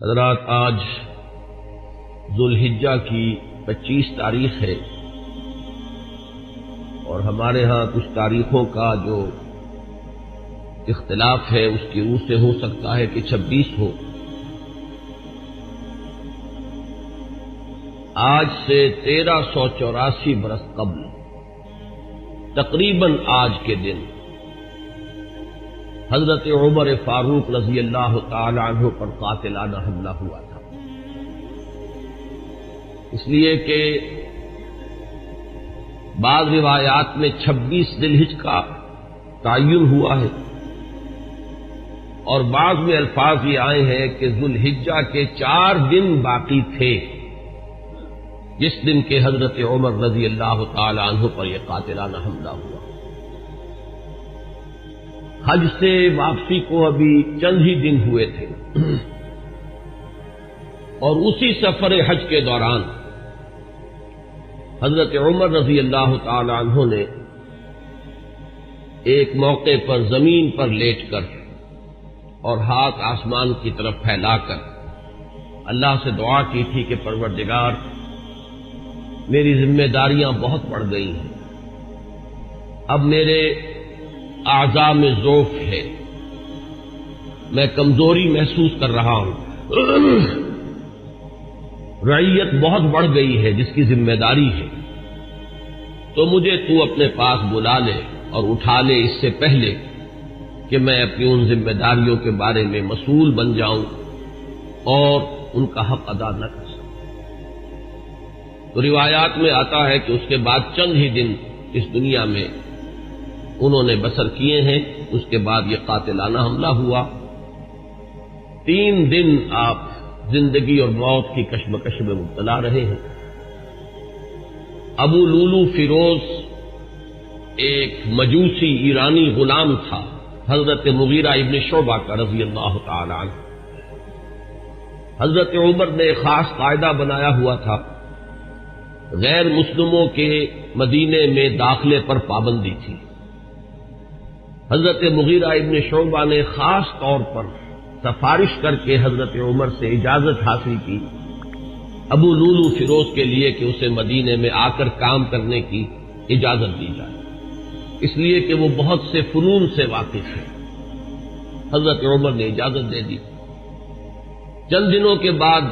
حضرات، آج ذوالحجہ کی 25 تاریخ ہے اور ہمارے ہاں کچھ تاریخوں کا جو اختلاف ہے اس کی روح سے ہو سکتا ہے کہ 26 ہو۔ آج سے 1384 برس قبل تقریباً آج کے دن حضرت عمر فاروق رضی اللہ تعالی عنہ پر قاتلانہ حملہ ہوا تھا، اس لیے کہ بعض روایات میں 26 ذی الحجہ کا تعین ہوا ہے اور بعض میں الفاظ یہ آئے ہیں کہ ذوالحجہ کے 4 دن باقی تھے جس دن کے حضرت عمر رضی اللہ تعالی عنہ پر یہ قاتلانہ حملہ ہوا۔ حج سے واپسی کو ابھی چند ہی دن ہوئے تھے اور اسی سفر حج کے دوران حضرت عمر رضی اللہ تعالی عنہ نے ایک موقع پر زمین پر لیٹ کر اور ہاتھ آسمان کی طرف پھیلا کر اللہ سے دعا کی تھی کہ پروردگار، میری ذمہ داریاں بہت بڑھ گئی ہیں، اب میرے اعضاء میں ضعف ہے، میں کمزوری محسوس کر رہا ہوں، رعیت بہت بڑھ گئی ہے جس کی ذمہ داری ہے، تو مجھے تو اپنے پاس بلا لے اور اٹھا لے اس سے پہلے کہ میں اپنی ان ذمہ داریوں کے بارے میں مسئول بن جاؤں اور ان کا حق ادا نہ کر سکوں۔ تو روایات میں آتا ہے کہ اس کے بعد چند ہی دن اس دنیا میں انہوں نے بسر کیے ہیں، اس کے بعد یہ قاتلانہ حملہ ہوا۔ 3 دن آپ زندگی اور موت کی کشمکش میں مبتلا رہے ہیں۔ ابو لولو فیروز ایک مجوسی ایرانی غلام تھا حضرت مغیرہ ابن شعبہ کا رضی اللہ تعالی عنہ۔ حضرت عمر نے ایک خاص قاعدہ بنایا ہوا تھا، غیر مسلموں کے مدینے میں داخلے پر پابندی تھی۔ حضرت مغیرہ ابن شعبہ نے خاص طور پر سفارش کر کے حضرت عمر سے اجازت حاصل کی ابو لولو فیروز کے لیے کہ اسے مدینے میں آ کر کام کرنے کی اجازت دی جائے، اس لیے کہ وہ بہت سے فنون سے واقف ہے۔ حضرت عمر نے اجازت دے دی۔ چند دنوں کے بعد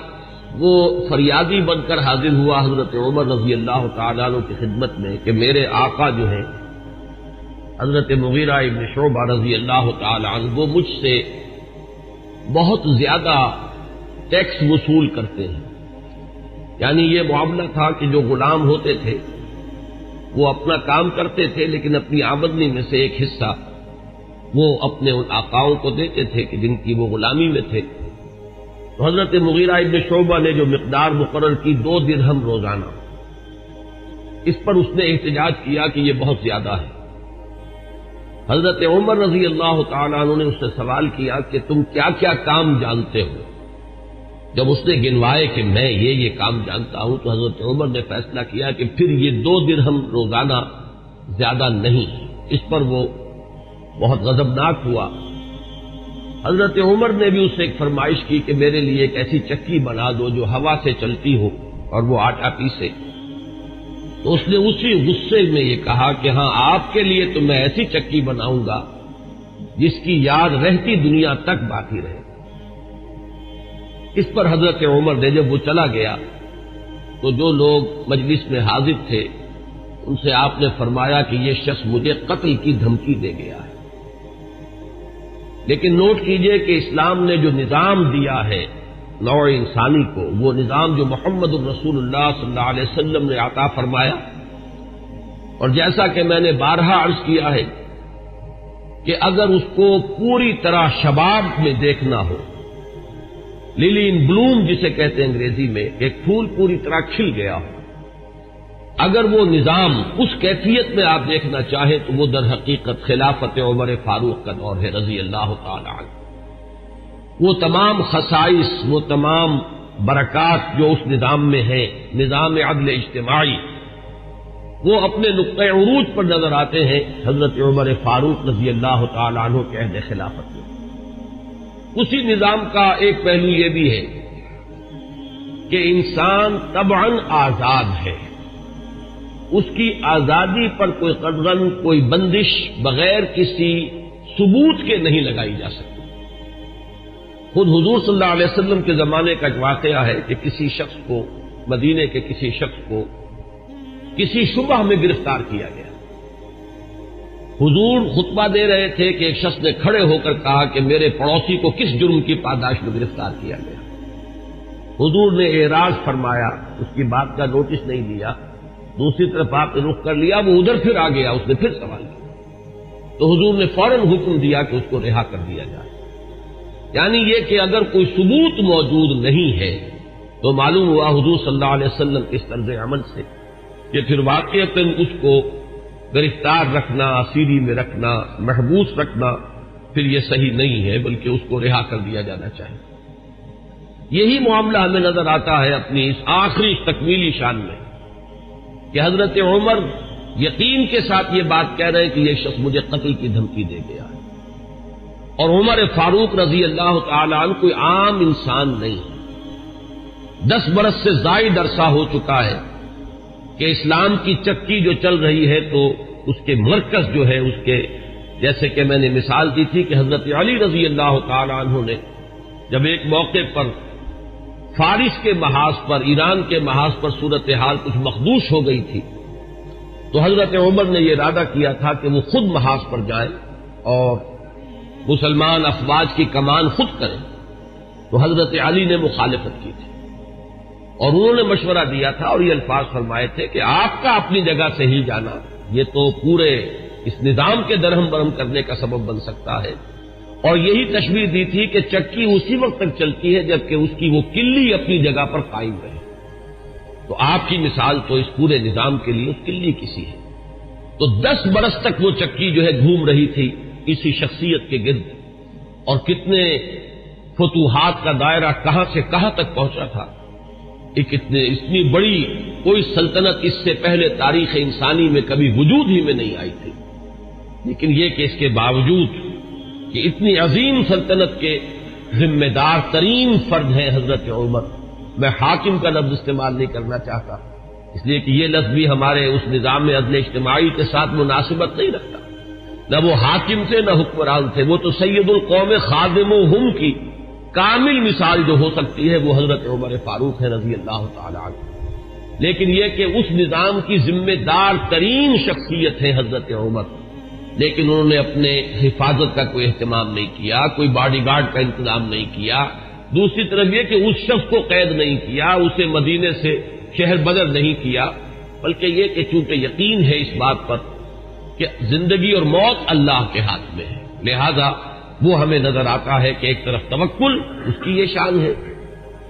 وہ فریادی بن کر حاضر ہوا حضرت عمر رضی اللہ تعالیٰ عنہ کی خدمت میں کہ میرے آقا جو ہیں حضرت مغیرہ ابن شعبہ رضی اللہ تعالی عنہ وہ مجھ سے بہت زیادہ ٹیکس وصول کرتے ہیں۔ یعنی یہ معاملہ تھا کہ جو غلام ہوتے تھے وہ اپنا کام کرتے تھے لیکن اپنی آمدنی میں سے ایک حصہ وہ اپنے ان آقاؤں کو دیتے تھے کہ جن کی وہ غلامی میں تھے۔ تو حضرت مغیرہ ابن شعبہ نے جو مقدار مقرر کی 2 درہم روزانہ، اس پر اس نے احتجاج کیا کہ یہ بہت زیادہ ہے۔ حضرت عمر رضی اللہ تعالیٰ عنہ نے اس سے سوال کیا کہ تم کیا کیا کام جانتے ہو؟ جب اس نے گنوائے کہ میں یہ کام جانتا ہوں تو حضرت عمر نے فیصلہ کیا کہ پھر یہ 2 درہم روزانہ زیادہ نہیں۔ اس پر وہ بہت غضبناک ہوا۔ حضرت عمر نے بھی اس سے ایک فرمائش کی کہ میرے لیے ایک ایسی چکی بنا دو جو ہوا سے چلتی ہو اور وہ آٹا پیسے۔ تو اس نے اسی غصے میں یہ کہا کہ ہاں، آپ کے لیے تو میں ایسی چکی بناؤں گا جس کی یاد رہتی دنیا تک باقی رہے۔ اس پر حضرت عمر نے جب وہ چلا گیا تو جو لوگ مجلس میں حاضر تھے ان سے آپ نے فرمایا کہ یہ شخص مجھے قتل کی دھمکی دے گیا ہے۔ لیکن نوٹ کیجئے کہ اسلام نے جو نظام دیا ہے نوع انسانی کو، وہ نظام جو محمد الرسول اللہ صلی اللہ علیہ وسلم نے عطا فرمایا، اور جیسا کہ میں نے بارہا عرض کیا ہے کہ اگر اس کو پوری طرح شباب میں دیکھنا ہو، للی ان بلوم جسے کہتے ہیں انگریزی میں، ایک پھول پوری طرح کھل گیا ہو، اگر وہ نظام اس کیفیت میں آپ دیکھنا چاہیں تو وہ در حقیقت خلافت عمر فاروق کا دور ہے رضی اللہ تعالی عنہ۔ وہ تمام خصائص، وہ تمام برکات جو اس نظام میں ہیں، نظام عدل اجتماعی، وہ اپنے نقطۂ عروج پر نظر آتے ہیں حضرت عمر فاروق رضی اللہ تعالی عنہ کے عہد خلافت میں۔ اسی نظام کا ایک پہلو یہ بھی ہے کہ انسان طبعاً آزاد ہے، اس کی آزادی پر کوئی قدغن، کوئی بندش بغیر کسی ثبوت کے نہیں لگائی جا سکتی۔ خود حضور صلی اللہ علیہ وسلم کے زمانے کا ایک واقعہ ہے کہ کسی شخص کو، مدینے کے کسی شخص کو کسی شبہ میں گرفتار کیا گیا۔ حضور خطبہ دے رہے تھے کہ ایک شخص نے کھڑے ہو کر کہا کہ میرے پڑوسی کو کس جرم کی پاداش میں گرفتار کیا گیا۔ حضور نے اعراض فرمایا، اس کی بات کا نوٹس نہیں لیا، دوسری طرف آپ نے رخ کر لیا، وہ ادھر پھر آ گیا، اس نے پھر سوال کیا تو حضور نے فوراً حکم دیا کہ اس کو رہا کر دیا جائے۔ یعنی یہ کہ اگر کوئی ثبوت موجود نہیں ہے تو معلوم ہوا حضور صلی اللہ علیہ وسلم اس طرز عمل سے کہ پھر واقعتاً اس کو گرفتار رکھنا، اسیری میں رکھنا، محبوس رکھنا پھر یہ صحیح نہیں ہے، بلکہ اس کو رہا کر دیا جانا چاہیے۔ یہی معاملہ ہمیں نظر آتا ہے اپنی اس آخری تکمیلی شان میں کہ حضرت عمر یقین کے ساتھ یہ بات کہہ رہے ہیں کہ یہ شخص مجھے قتل کی دھمکی دے گیا ہے، اور عمر فاروق رضی اللہ تعالی عنہ کوئی عام انسان نہیں ہے۔ 10 برس سے زائد عرصہ ہو چکا ہے کہ اسلام کی چکی جو چل رہی ہے تو اس کے مرکز جو ہے، اس کے جیسے کہ میں نے مثال دی تھی کہ حضرت علی رضی اللہ تعالی عنہ نے جب ایک موقع پر فارس کے محاذ پر، ایران کے محاذ پر صورتحال کچھ مخدوش ہو گئی تھی تو حضرت عمر نے یہ ارادہ کیا تھا کہ وہ خود محاذ پر جائیں اور مسلمان افواج کی کمان خود کریں، تو حضرت علی نے مخالفت کی تھی اور انہوں نے مشورہ دیا تھا اور یہ الفاظ فرمائے تھے کہ آپ کا اپنی جگہ سے ہی جانا یہ تو پورے اس نظام کے درہم برہم کرنے کا سبب بن سکتا ہے، اور یہی تشبیہ دی تھی کہ چکی اسی وقت تک چلتی ہے جبکہ اس کی وہ کلی اپنی جگہ پر قائم رہے۔ تو آپ کی مثال تو اس پورے نظام کے لیے اس کلی کسی ہے۔ تو 10 برس تک وہ چکی جو ہے گھوم رہی تھی اسی شخصیت کے گرد، اور کتنے فتوحات کا دائرہ کہاں سے کہاں تک پہنچا تھا۔ اتنی بڑی کوئی سلطنت اس سے پہلے تاریخ انسانی میں کبھی وجود ہی میں نہیں آئی تھی، لیکن یہ کہ اس کے باوجود کہ اتنی عظیم سلطنت کے ذمہ دار ترین فرد ہیں حضرت عمر، میں حاکم کا لفظ استعمال نہیں کرنا چاہتا اس لیے کہ یہ لفظ بھی ہمارے اس نظام عدل اجتماعی کے ساتھ مناسبت نہیں رکھتا، نہ وہ حاکم تھے نہ حکمران تھے، وہ تو سید القوم خادمہم کی کامل مثال جو ہو سکتی ہے وہ حضرت عمر فاروق ہے رضی اللہ تعالی عنہ۔ لیکن یہ کہ اس نظام کی ذمہ دار ترین شخصیت ہے حضرت عمر، لیکن انہوں نے اپنے حفاظت کا کوئی اہتمام نہیں کیا، کوئی باڈی گارڈ کا انتظام نہیں کیا، دوسری طرف یہ کہ اس شخص کو قید نہیں کیا، اسے مدینے سے شہر بدر نہیں کیا، بلکہ یہ کہ چونکہ یقین ہے اس بات پر کہ زندگی اور موت اللہ کے ہاتھ میں ہے، لہذا وہ ہمیں نظر آتا ہے کہ ایک طرف توکل اس کی یہ شان ہے،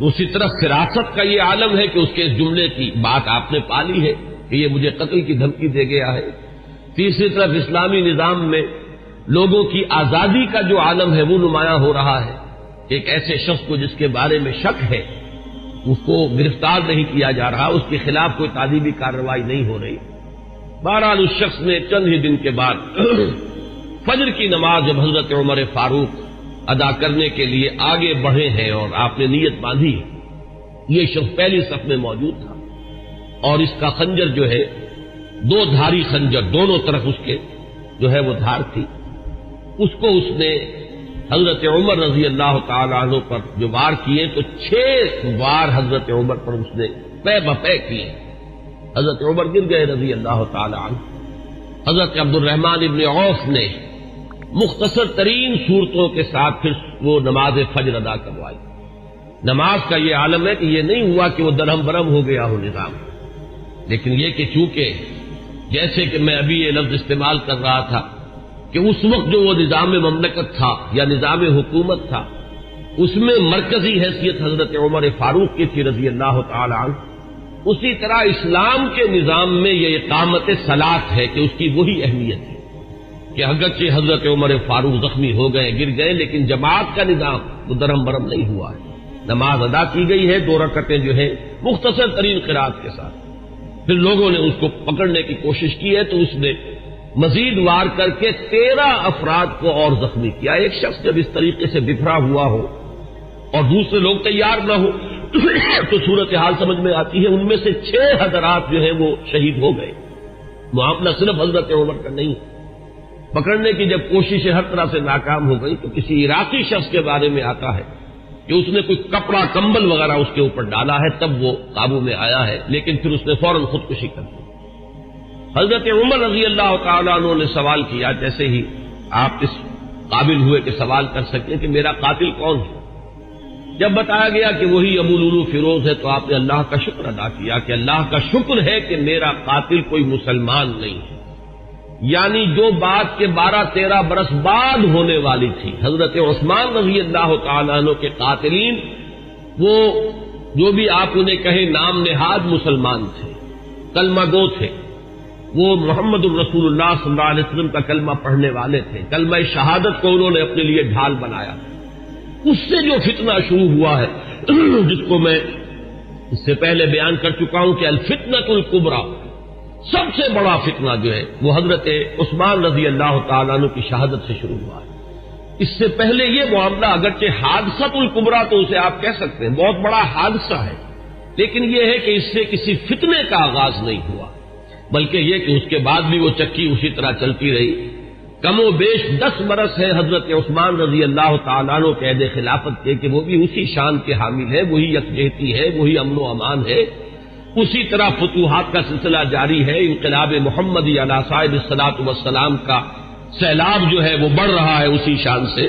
دوسری طرف فراست کا یہ عالم ہے کہ اس کے اس جملے کی بات آپ نے پالی ہے کہ یہ مجھے قتل کی دھمکی دے گیا ہے، تیسری طرف اسلامی نظام میں لوگوں کی آزادی کا جو عالم ہے وہ نمایاں ہو رہا ہے کہ ایک ایسے شخص کو جس کے بارے میں شک ہے اس کو گرفتار نہیں کیا جا رہا، اس کے خلاف کوئی تعذیبی کارروائی نہیں ہو رہی۔ بہرحال اس شخص نے چند ہی دن کے بعد فجر کی نماز جب حضرت عمر فاروق ادا کرنے کے لیے آگے بڑھے ہیں اور آپ نے نیت باندھی، یہ شخص پہلی صف میں موجود تھا اور اس کا خنجر جو ہے 2 دھاری خنجر، دونوں طرف اس کے جو ہے وہ دھار تھی، اس کو اس نے حضرت عمر رضی اللہ تعالی عنہ پر جو وار کیے تو 6 وار حضرت عمر پر اس نے پے بپے کیے، حضرت عمر گر گئے رضی اللہ تعالی عنہ۔ حضرت عبد الرحمن ابن عوف نے مختصر ترین صورتوں کے ساتھ پھر وہ نماز فجر ادا کروائی۔ نماز کا یہ عالم ہے کہ یہ نہیں ہوا کہ وہ درہم برہم ہو گیا ہو نظام، لیکن یہ کہ چونکہ جیسے کہ میں ابھی یہ لفظ استعمال کر رہا تھا کہ اس وقت جو وہ نظام مملکت تھا یا نظام حکومت تھا اس میں مرکزی حیثیت حضرت عمر فاروق کی تھی رضی اللہ تعالی عنہ، اسی طرح اسلام کے نظام میں یہ اقامت صلاۃ ہے کہ اس کی وہی اہمیت ہے کہ اگرچہ حضرت عمر فاروق زخمی ہو گئے، گر گئے، لیکن جماعت کا نظام وہ درہم برہم نہیں ہوا ہے، نماز ادا کی گئی ہے 2 رکعتیں جو ہے مختصر ترین قرات کے ساتھ۔ پھر لوگوں نے اس کو پکڑنے کی کوشش کی ہے تو اس نے مزید وار کر کے 13 افراد کو اور زخمی کیا۔ ایک شخص جب اس طریقے سے بکھرا ہوا ہو اور دوسرے لوگ تیار نہ ہو تو صورتحال سمجھ میں آتی ہے. ان میں سے 6 حضرات جو ہیں وہ شہید ہو گئے. معاملہ صرف حضرت عمر کا نہیں. پکڑنے کی جب کوششیں ہر طرح سے ناکام ہو گئی تو کسی عراقی شخص کے بارے میں آتا ہے کہ اس نے کوئی کپڑا کمبل وغیرہ اس کے اوپر ڈالا ہے، تب وہ قابو میں آیا ہے، لیکن پھر اس نے فوراً خودکشی کر دی. حضرت عمر رضی اللہ تعالیٰ عنہ نے سوال کیا، جیسے ہی آپ اس قابل ہوئے کہ سوال کر سکیں کہ میرا قاتل کون ہے. جب بتایا گیا کہ وہی ابو لولو فیروز ہے تو آپ نے اللہ کا شکر ادا کیا کہ اللہ کا شکر ہے کہ میرا قاتل کوئی مسلمان نہیں ہے. یعنی جو بات کے 12-13 برس بعد ہونے والی تھی، حضرت عثمان رضی اللہ تعالیٰ عنہ کے قاتلین وہ جو بھی آپ انہیں کہیں نام نہاد مسلمان تھے، کلمہ گو تھے، وہ محمد الرسول اللہ صلی اللہ علیہ وسلم کا کلمہ پڑھنے والے تھے، کلمہ شہادت کو انہوں نے اپنے لیے ڈھال بنایا. اس سے جو فتنہ شروع ہوا ہے جس کو میں اس سے پہلے بیان کر چکا ہوں کہ الفتنۃ الکبریٰ، سب سے بڑا فتنہ جو ہے وہ حضرت عثمان رضی اللہ تعالیٰ عنہ کی شہادت سے شروع ہوا ہے. اس سے پہلے یہ معاملہ اگرچہ حادثۃ الکبریٰ تو اسے آپ کہہ سکتے ہیں، بہت بڑا حادثہ ہے، لیکن یہ ہے کہ اس سے کسی فتنے کا آغاز نہیں ہوا، بلکہ یہ کہ اس کے بعد بھی وہ چکی اسی طرح چلتی رہی. کم و بیش 10 برس ہے حضرت عثمان رضی اللہ تعالیٰ عنہ کے عہد خلافت کے کہ وہ بھی اسی شان کے حامل ہے، وہی یکجہتی ہے، وہی امن و امان ہے، اسی طرح فتوحات کا سلسلہ جاری ہے. انقلاب محمدی علی صاحب الصلاۃ والسلام کا سیلاب جو ہے وہ بڑھ رہا ہے اسی شان سے،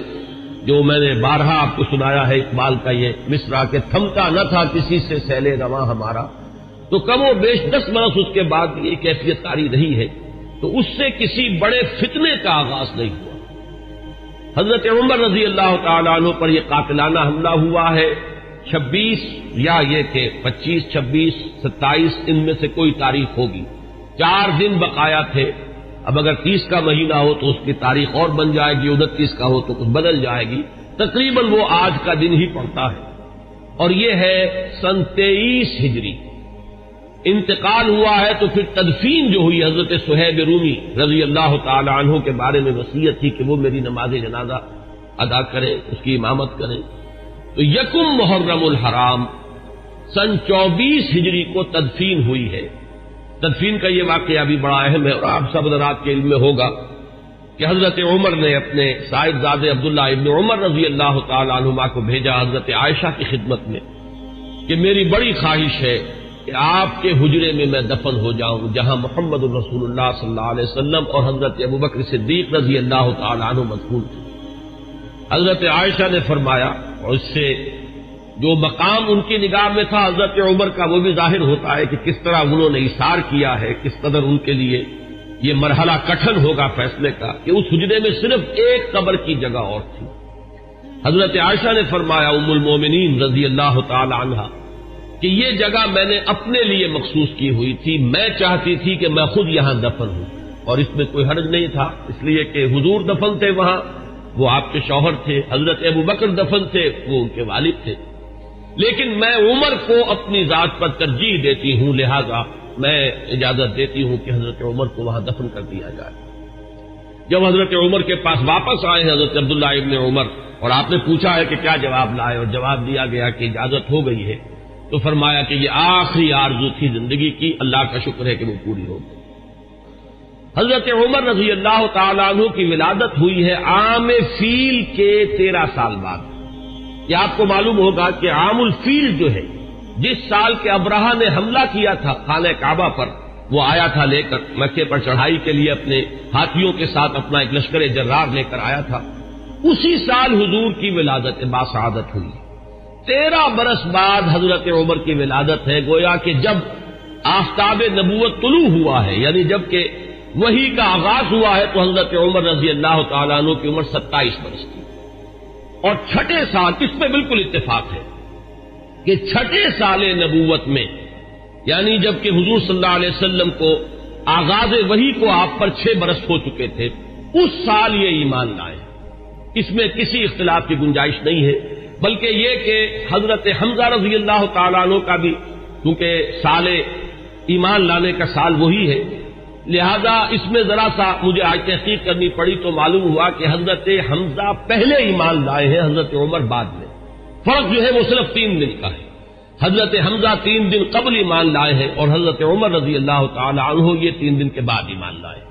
جو میں نے بارہا آپ کو سنایا ہے اقبال کا یہ مصرع کہ تھمتا نہ تھا کسی سے سیل رواں ہمارا. تو کم و بیش 10 برس اس کے بعد یہ کیفیت طاری رہی ہے، تو اس سے کسی بڑے فتنے کا آغاز نہیں ہوا. حضرت عمر رضی اللہ تعالیٰ عنہ پر یہ قاتلانہ حملہ ہوا ہے 26 یا یہ کہ 25، 26، 27 ان میں سے کوئی تاریخ ہوگی. 4 دن بقایا تھے. اب اگر 30 کا مہینہ ہو تو اس کی تاریخ اور بن جائے گی، 29 کا ہو تو کچھ بدل جائے گی. تقریباً وہ آج کا دن ہی پڑتا ہے، اور یہ ہے سن 23 ہجری. انتقال ہوا ہے تو پھر تدفین جو ہوئی، حضرت صہیب رومی رضی اللہ تعالی عنہ کے بارے میں وصیت تھی کہ وہ میری نماز جنازہ ادا کرے، اس کی امامت کرے. تو یکم محرم الحرام سن 24 ہجری کو تدفین ہوئی ہے. تدفین کا یہ واقعہ بھی بڑا اہم ہے، اور آپ سب حضرات کے علم میں ہوگا کہ حضرت عمر نے اپنے صاحبزادے عبداللہ ابن عمر رضی اللہ تعالی عنہما کو بھیجا حضرت عائشہ کی خدمت میں کہ میری بڑی خواہش ہے کہ آپ کے حجرے میں میں دفن ہو جاؤں جہاں محمد الرسول اللہ صلی اللہ علیہ وسلم اور حضرت ابوبکر صدیق رضی اللہ تعالی عنہ مدفون تھے. حضرت عائشہ نے فرمایا، اور اس سے جو مقام ان کی نگاہ میں تھا حضرت عمر کا وہ بھی ظاہر ہوتا ہے کہ کس طرح انہوں نے اثار کیا ہے، کس قدر ان کے لیے یہ مرحلہ کٹھن ہوگا فیصلے کا کہ اس حجرے میں صرف ایک قبر کی جگہ اور تھی. حضرت عائشہ نے فرمایا ام المومنین رضی اللہ تعالی عنہا کہ یہ جگہ میں نے اپنے لیے مخصوص کی ہوئی تھی، میں چاہتی تھی کہ میں خود یہاں دفن ہوں، اور اس میں کوئی حرج نہیں تھا، اس لیے کہ حضور دفن تھے وہاں، وہ آپ کے شوہر تھے، حضرت ابوبکر دفن تھے، وہ ان کے والد تھے، لیکن میں عمر کو اپنی ذات پر ترجیح دیتی ہوں، لہذا میں اجازت دیتی ہوں کہ حضرت عمر کو وہاں دفن کر دیا جائے. جب حضرت عمر کے پاس واپس آئے ہیں حضرت عبداللہ ابن عمر، اور آپ نے پوچھا ہے کہ کیا جواب لائے، اور جواب دیا گیا کہ اجازت ہو گئی ہے، تو فرمایا کہ یہ آخری آرزو تھی زندگی کی، اللہ کا شکر ہے کہ وہ پوری ہو گئی. حضرت عمر رضی اللہ تعالیٰ عنہ کی ولادت ہوئی ہے عام فیل کے 13 سال بعد. یہ آپ کو معلوم ہوگا کہ عام الفیل جو ہے، جس سال کے ابرہہ نے حملہ کیا تھا خانہ کعبہ پر، وہ آیا تھا لے کر مکے پر چڑھائی کے لیے اپنے ہاتھیوں کے ساتھ اپنا ایک لشکر جرار لے کر آیا تھا، اسی سال حضور کی ولادت باسعادت ہوئی. 13 برس بعد حضرت عمر کی ولادت ہے، گویا کہ جب آفتاب نبوت طلوع ہوا ہے، یعنی جب کہ وحی کا آغاز ہوا ہے، تو حضرت عمر رضی اللہ تعالیٰ عنہ کی عمر 27 برس تھی. اور چھٹے سال، اس میں بالکل اتفاق ہے کہ چھٹے سال نبوت میں، یعنی جب کہ حضور صلی اللہ علیہ وسلم کو آغاز وحی کو آپ پر 6 برس ہو چکے تھے، اس سال یہ ایمان لائے. اس میں کسی اختلاف کی گنجائش نہیں ہے، بلکہ یہ کہ حضرت حمزہ رضی اللہ تعالیٰ عنہ کا بھی کیونکہ سال ایمان لانے کا سال وہی ہے، لہذا اس میں ذرا سا مجھے آج تحقیق کرنی پڑی تو معلوم ہوا کہ حضرت حمزہ پہلے ایمان لائے ہیں، حضرت عمر بعد میں. فرق جو ہے وہ صرف 3 دن کا ہے. حضرت حمزہ 3 دن قبل ایمان لائے ہیں اور حضرت عمر رضی اللہ تعالی عنہ یہ 3 دن کے بعد ایمان لائے.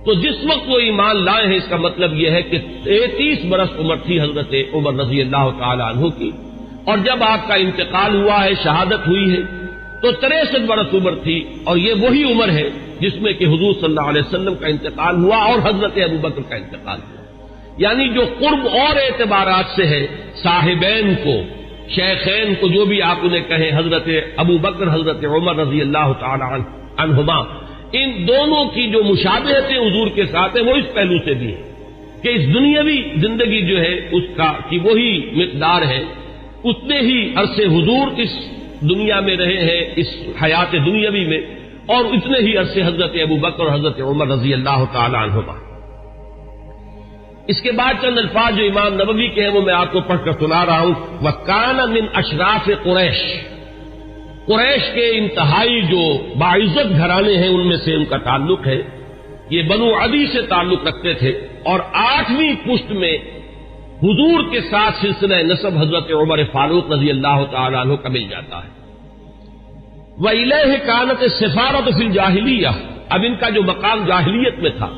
تو جس وقت وہ ایمان لائے ہیں اس کا مطلب یہ ہے کہ 33 برس عمر تھی حضرت عمر رضی اللہ تعالی عنہ کی، اور جب آپ کا انتقال ہوا ہے، شہادت ہوئی ہے، تو 63 برس عمر تھی، اور یہ وہی عمر ہے جس میں کہ حضور صلی اللہ علیہ وسلم کا انتقال ہوا اور حضرت ابوبکر کا انتقال ہوا. یعنی جو قرب اور اعتبارات سے ہے، صاحبین کو، شیخین کو، جو بھی آپ انہیں کہیں، حضرت ابوبکر حضرت عمر رضی اللہ تعالی عنہما، ان دونوں کی جو مشابہتیں حضور کے ساتھ ہیں وہ اس پہلو سے بھی ہے کہ اس دنیاوی زندگی جو ہے اس کا کی وہی مقدار ہے، اتنے ہی عرصے حضور اس دنیا میں رہے ہیں، اس حیات دنیاوی میں، اور اتنے ہی عرصے حضرت ابوبکر اور حضرت عمر رضی اللہ تعالی عنہما. اس کے بعد چند الفاظ جو امام نووی کے ہیں وہ میں آپ کو پڑھ کر سنا رہا ہوں. وَكَانَ مِنْ أَشْرَافِ قُرَيْشِ، قریش کے انتہائی جو باعزت گھرانے ہیں ان میں سے ان کا تعلق ہے. یہ بنو عدی سے تعلق رکھتے تھے، اور 8ویں پشت میں حضور کے ساتھ سلسلہ نسب حضرت عمر فاروق رضی اللہ تعالی عنہ کا مل جاتا ہے. وَإِلَيْهِ كَانَتِ السِّفَارَةُ فِي الْجَاهِلِيَّةِ، اب ان کا جو مقام جاہلیت میں تھا،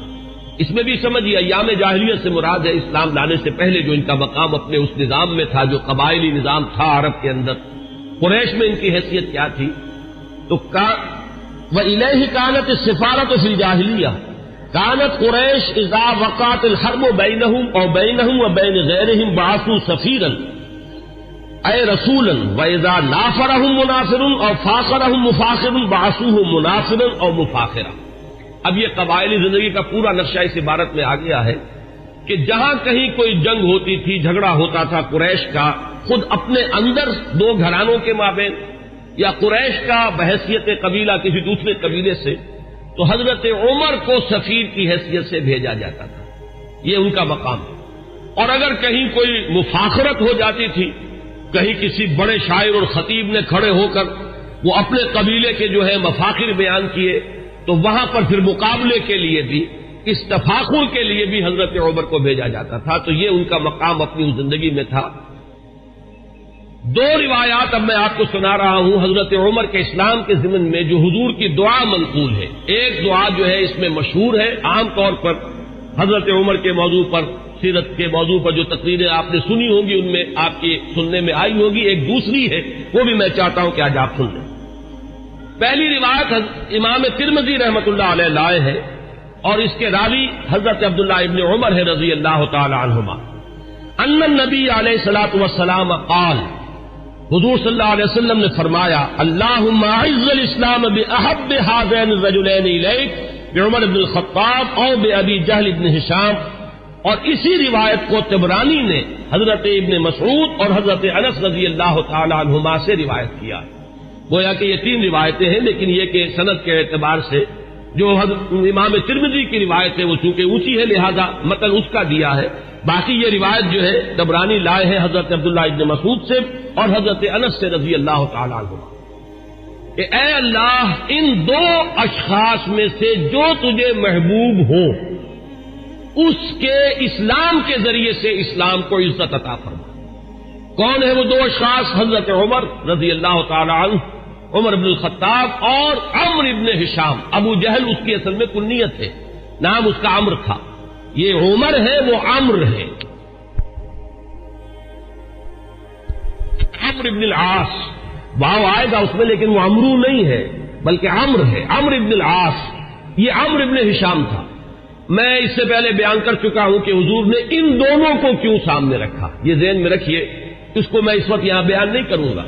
اس میں بھی سمجھیے ایام جاہلیت سے مراد ہے اسلام لانے سے پہلے جو ان کا مقام اپنے اس نظام میں تھا جو قبائلی نظام تھا عرب کے اندر. قریش میں ان کی حیثیت کیا تھی؟ تو وَإِلَيْهِ كَانَتِ السِّفَارَةُ فِي الْجَاهِلِيَّةِ كَانَتْ قُرَيْشُ إِذَا وَقَعَتِ الْحَرْبُ بَيْنَهُمْ أَوْ بَيْنَهُمْ وَبَيْنَ غَيْرِهِمْ بَعَثُوا سَفِيرًا أَيْ رَسُولًا وَإِذَا نَافَرَهُمْ مُنَافِرٌ أَوْ فَاخَرَهُمْ مُفَاخِرٌ بَعَثُوهُ مُنَافِرًا أَوْ مُفَاخِرًا. اب یہ قبائلی زندگی کا پورا نقشہ اس عبارت میں آ گیا ہے کہ جہاں کہیں کوئی جنگ ہوتی تھی، جھگڑا ہوتا تھا قریش کا خود اپنے اندر دو گھرانوں کے مابین، یا قریش کا بحیثیت قبیلہ کسی دوسرے قبیلے سے، تو حضرت عمر کو سفیر کی حیثیت سے بھیجا جاتا تھا. یہ ان کا مقام ہے. اور اگر کہیں کوئی مفاخرت ہو جاتی تھی، کہیں کسی بڑے شاعر اور خطیب نے کھڑے ہو کر وہ اپنے قبیلے کے جو ہے مفاخر بیان کیے، تو وہاں پر پھر مقابلے کے لیے بھی، اس تفاخر کے لیے بھی حضرت عمر کو بھیجا جاتا تھا. تو یہ ان کا مقام اپنی اس زندگی میں تھا. 2 روایات اب میں آپ کو سنا رہا ہوں حضرت عمر کے اسلام کے ضمن میں جو حضور کی دعا منقول ہے. ایک دعا جو ہے اس میں مشہور ہے، عام طور پر حضرت عمر کے موضوع پر، سیرت کے موضوع پر جو تقریریں آپ نے سنی ہوں گی ان میں آپ کے سننے میں آئی ہوگی. ایک دوسری ہے، وہ بھی میں چاہتا ہوں کہ آج آپ سن لیں. پہلی روایت امام ترمذی رحمۃ اللہ علیہ لائے ہے، اور اس کے راوی حضرت عبداللہ ابن عمر ہے رضی اللہ تعالی عنہما. ان النبی علیہ الصلوۃ والسلام قال، حضور صلی اللہ علیہ وسلم نے فرمایا، اللہم اعز الاسلام باحب هذین الرجلین الیک، بعمر بن الخطاب او بابی جہل بن ہشام. اور اسی روایت کو طبرانی نے حضرت ابن مسعود اور حضرت انس رضی اللہ تعالی عنہما سے روایت کیا. گویا کہ یہ 3 روایتیں ہیں، لیکن یہ کہ سند کے اعتبار سے جو امام ترمذی کی روایت ہے وہ چونکہ اونچی ہے لہذا متن اس کا دیا ہے. باقی یہ روایت جو ہے طبرانی لائے ہے حضرت عبداللہ ابن مسعود سے اور حضرت انس سے رضی اللہ تعالی عنہ کہ اے اللہ، ان 2 اشخاص میں سے جو تجھے محبوب ہو اس کے اسلام کے ذریعے سے اسلام کو عزت عطا فرما. کون ہے وہ 2 اشخاص؟ حضرت عمر رضی اللہ تعالی عنہ، عمر بن الخطاب، اور عمرو ابن ہشام. ابو جہل اس کی اصل میں کنیت ہے، نام اس کا عمرو تھا. یہ عمر ہے، وہ عمرو ہے. عمرو ابن العاص واو آئے گا اس میں، لیکن وہ عمرو نہیں ہے بلکہ عمرو ہے. عمرو ابن العاص یہ عمرو ابن ہشام تھا. میں اس سے پہلے بیان کر چکا ہوں کہ حضور نے ان دونوں کو کیوں سامنے رکھا. یہ ذہن میں رکھیے، اس کو میں اس وقت یہاں بیان نہیں کروں گا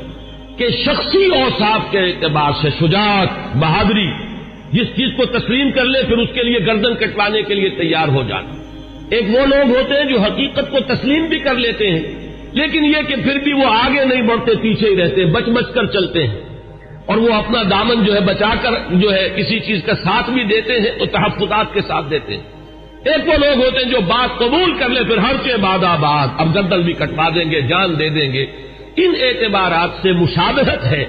کہ شخصی اوصاف کے اعتبار سے شجاعت، بہادری، جس چیز کو تسلیم کر لے پھر اس کے لیے گردن کٹوانے کے لیے تیار ہو جانا. ایک وہ لوگ ہوتے ہیں جو حقیقت کو تسلیم بھی کر لیتے ہیں، لیکن یہ کہ پھر بھی وہ آگے نہیں بڑھتے، پیچھے ہی رہتے، بچ بچ کر چلتے ہیں، اور وہ اپنا دامن جو ہے بچا کر جو ہے کسی چیز کا ساتھ بھی دیتے ہیں اور تحفظات کے ساتھ دیتے ہیں. ایک وہ لوگ ہوتے ہیں جو بات قبول کر لے پھر ہر کے بعد آباد، اب گردن بھی کٹوا دیں گے، جان دے دیں گے. ان اعتبارات سے مشابہت ہے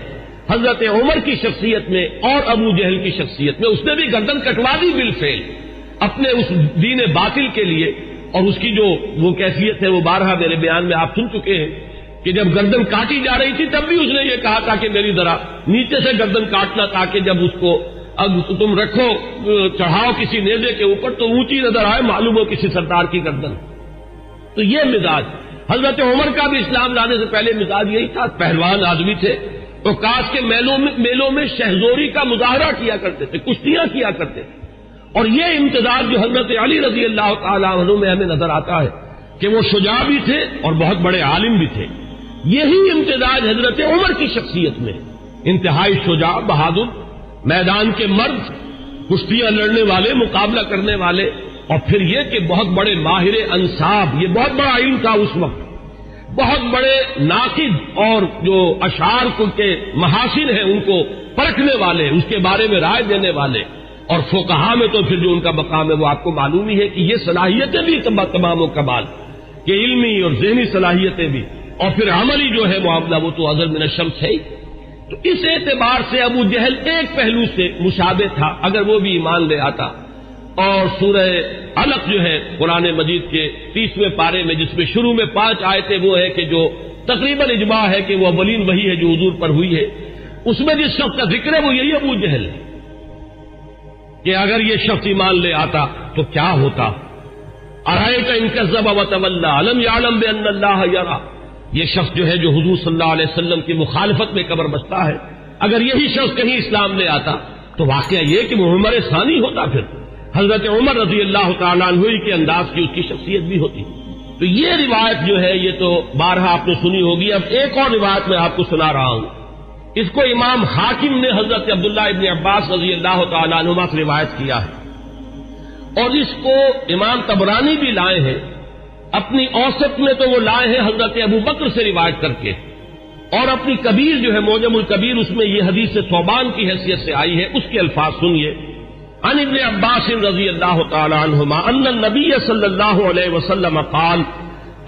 حضرت عمر کی شخصیت میں اور ابو جہل کی شخصیت میں. اس نے بھی گردن کٹوا دی بالفعل اپنے اس دین باطل کے لیے، اور اس کی جو وہ کیفیت ہے وہ بارہا میرے بیان میں آپ سن چکے ہیں کہ جب گردن کاٹی جا رہی تھی تب بھی اس نے یہ کہا تھا کہ میری ذرا نیچے سے گردن کاٹنا، تاکہ جب اس کو اب تم رکھو چڑھاؤ کسی نیزے کے اوپر تو اونچی نظر آئے، معلوم ہو کسی سردار کی گردن۔ تو یہ مزاج حضرت عمر کا بھی اسلام لانے سے پہلے مزاج یہی تھا، پہلوان آدمی تھے، تو کاش کے میلوں میں شہزوری کا مظاہرہ کیا کرتے تھے، کشتیاں کیا کرتے تھے۔ اور یہ امتزاج جو حضرت علی رضی اللہ تعالیٰ عنہ میں ہمیں نظر آتا ہے کہ وہ شجاع بھی تھے اور بہت بڑے عالم بھی تھے، یہی امتزاج حضرت عمر کی شخصیت میں، انتہائی شجاع، بہادر، میدان کے مرد، کشتیاں لڑنے والے، مقابلہ کرنے والے، اور پھر یہ کہ بہت بڑے ماہر انصاب، یہ بہت بڑا علم تھا اس وقت، بہت بڑے ناقد اور جو اشعار کے محاسن ہیں ان کو پرکھنے والے، اس کے بارے میں رائے دینے والے، اور فقہا میں تو پھر جو ان کا مقام ہے وہ آپ کو معلوم ہی ہے کہ یہ صلاحیتیں بھی تمام و کمال، کہ علمی اور ذہنی صلاحیتیں بھی، اور پھر عملی جو ہے معاملہ وہ تو ازل من الشمس ہے۔ تو اس اعتبار سے ابو جہل ایک پہلو سے مشابہ تھا، اگر وہ بھی ایمان لے آتا، اور سورہ علق جو ہے قرآن مجید کے 30ویں پارے میں، جس میں شروع میں 5 آیتیں وہ ہے کہ جو تقریباً اجماع ہے کہ وہ اولین وحی ہے جو حضور پر ہوئی ہے، اس میں جس شخص کا ذکر ہے وہ یہی ابو جہل ہے، کہ اگر یہ شخص ایمان لے آتا تو کیا ہوتا۔ ارأیت ان کذب وتولی الم یعلم بان اللہ یری، یہ شخص جو ہے جو حضور صلی اللہ علیہ وسلم کی مخالفت میں قبر بستا ہے، اگر یہی شخص کہیں اسلام لے آتا تو واقعہ یہ کہ وہ عمر ثانی ہوتا، پھر حضرت عمر رضی اللہ تعالیٰ عنہ کے انداز کی اس کی شخصیت بھی ہوتی۔ تو یہ روایت جو ہے یہ تو بارہا آپ نے سنی ہوگی، اب ایک اور روایت میں آپ کو سنا رہا ہوں، اس کو امام حاکم نے حضرت عبداللہ ابن عباس رضی اللہ تعالیٰ عنہما سے روایت کیا ہے، اور اس کو امام طبرانی بھی لائے ہیں اپنی اوسط میں، تو وہ لائے ہیں حضرت ابو بکر سے روایت کر کے، اور اپنی کبیر جو ہے معجم الکبیر، اس میں یہ حدیث ثوبان کی حیثیت سے آئی ہے، اس کے الفاظ سنیے۔ عن ابن عباس رضی اللہ تعالی عنہما ان النبی صلی اللہ علیہ وسلم قال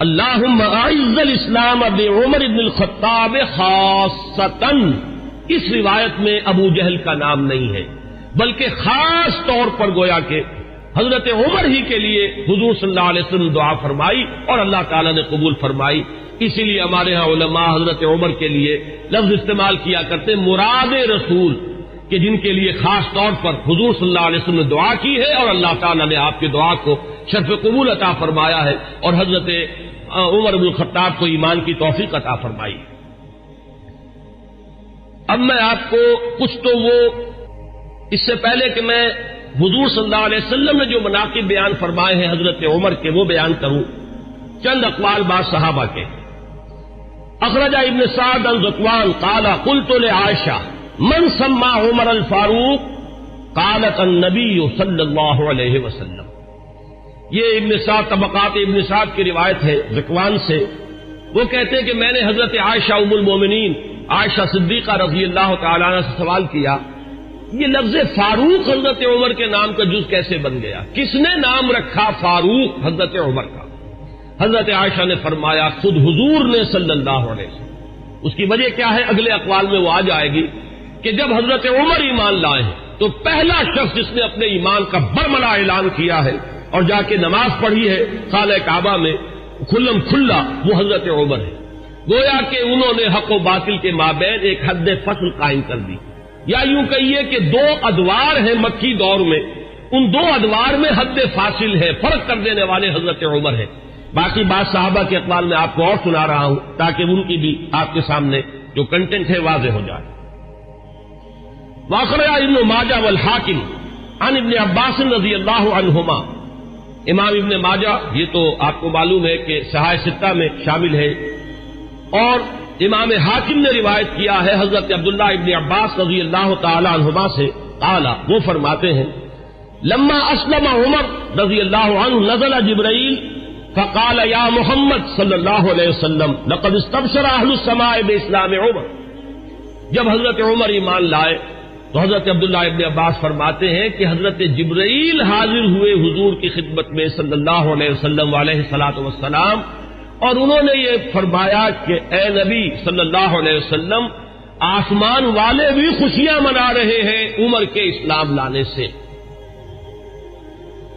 اللہم اعز الاسلام بعمر بن الخطاب خاصتا، اس روایت میں ابو جہل کا نام نہیں ہے، بلکہ خاص طور پر گویا کہ حضرت عمر ہی کے لیے حضور صلی اللہ علیہ وسلم دعا فرمائی اور اللہ تعالیٰ نے قبول فرمائی۔ اسی لیے ہمارے ہاں علماء حضرت عمر کے لیے لفظ استعمال کیا کرتے مراد رسول، کہ جن کے لیے خاص طور پر حضور صلی اللہ علیہ وسلم نے دعا کی ہے اور اللہ تعالیٰ نے آپ کی دعا کو شرف قبول عطا فرمایا ہے، اور حضرت عمر بن الخطاب کو ایمان کی توفیق عطا فرمائی۔ اب میں آپ کو کچھ تو وہ اس سے پہلے کہ میں حضور صلی اللہ علیہ وسلم نے جو مناقب بیان فرمائے ہیں حضرت عمر کے وہ بیان کروں، چند اقوال بعض صحابہ کے۔ اخرج ابن سعد عن ذکوان قال قلت لعائشہ من سمى عمر الفاروق قالت النبی صلی اللہ علیہ وسلم، یہ ابن سعد طبقات ابن سعد کی روایت ہے ذکوان سے، وہ کہتے ہیں کہ میں نے حضرت عائشہ ام المومنین عائشہ صدیقہ رضی اللہ تعالیٰ عنہ سے سوال کیا، یہ لفظ فاروق حضرت عمر کے نام کا جز کیسے بن گیا، کس نے نام رکھا فاروق حضرت عمر کا؟ حضرت عائشہ نے فرمایا خود حضور نے صلی اللہ علیہ وسلم۔ اس کی وجہ کیا ہے اگلے اقوال میں وہ آ جائے گی کہ جب حضرت عمر ایمان لائے ہیں تو پہلا شخص جس نے اپنے ایمان کا برملا اعلان کیا ہے اور جا کے نماز پڑھی ہے خانہ کعبہ میں کھلم کھلا، وہ حضرت عمر ہے۔ گویا کہ انہوں نے حق و باطل کے مابین ایک حد فصل قائم کر دی، یا یوں کہیے کہ 2 ادوار ہیں مکی دور میں، ان 2 ادوار میں حد فاصل ہے، فرق کر دینے والے حضرت عمر ہے۔ باقی بات صحابہ کے اقوال میں آپ کو اور سنا رہا ہوں تاکہ ان کی بھی آپ کے سامنے جو کنٹینٹ ہے واضح ہو جائے۔ واخرج ابن ماجہ والحاکم عن ابن عباس رضی اللہ عنہما، امام ابن ماجہ یہ تو آپ کو معلوم ہے کہ صحاح ستہ میں شامل ہے، اور امام حاکم نے روایت کیا ہے حضرت عبداللہ ابن عباس رضی اللہ تعالی عنہما سے، قال وہ فرماتے ہیں لما اسلم عمر رضی اللہ عنہ نزل جبرائیل فقال یا محمد صلی اللہ علیہ وسلم لقد استبشر اہل السماء باسلام عمر، جب حضرت عمر ایمان لائے تو حضرت عبداللہ ابن عباس فرماتے ہیں کہ حضرت جبرائیل حاضر ہوئے حضور کی خدمت میں صلی اللہ علیہ وسلم علیہ الصلوۃ والسلام، اور انہوں نے یہ فرمایا کہ اے نبی صلی اللہ علیہ وسلم آسمان والے بھی خوشیاں منا رہے ہیں عمر کے اسلام لانے سے۔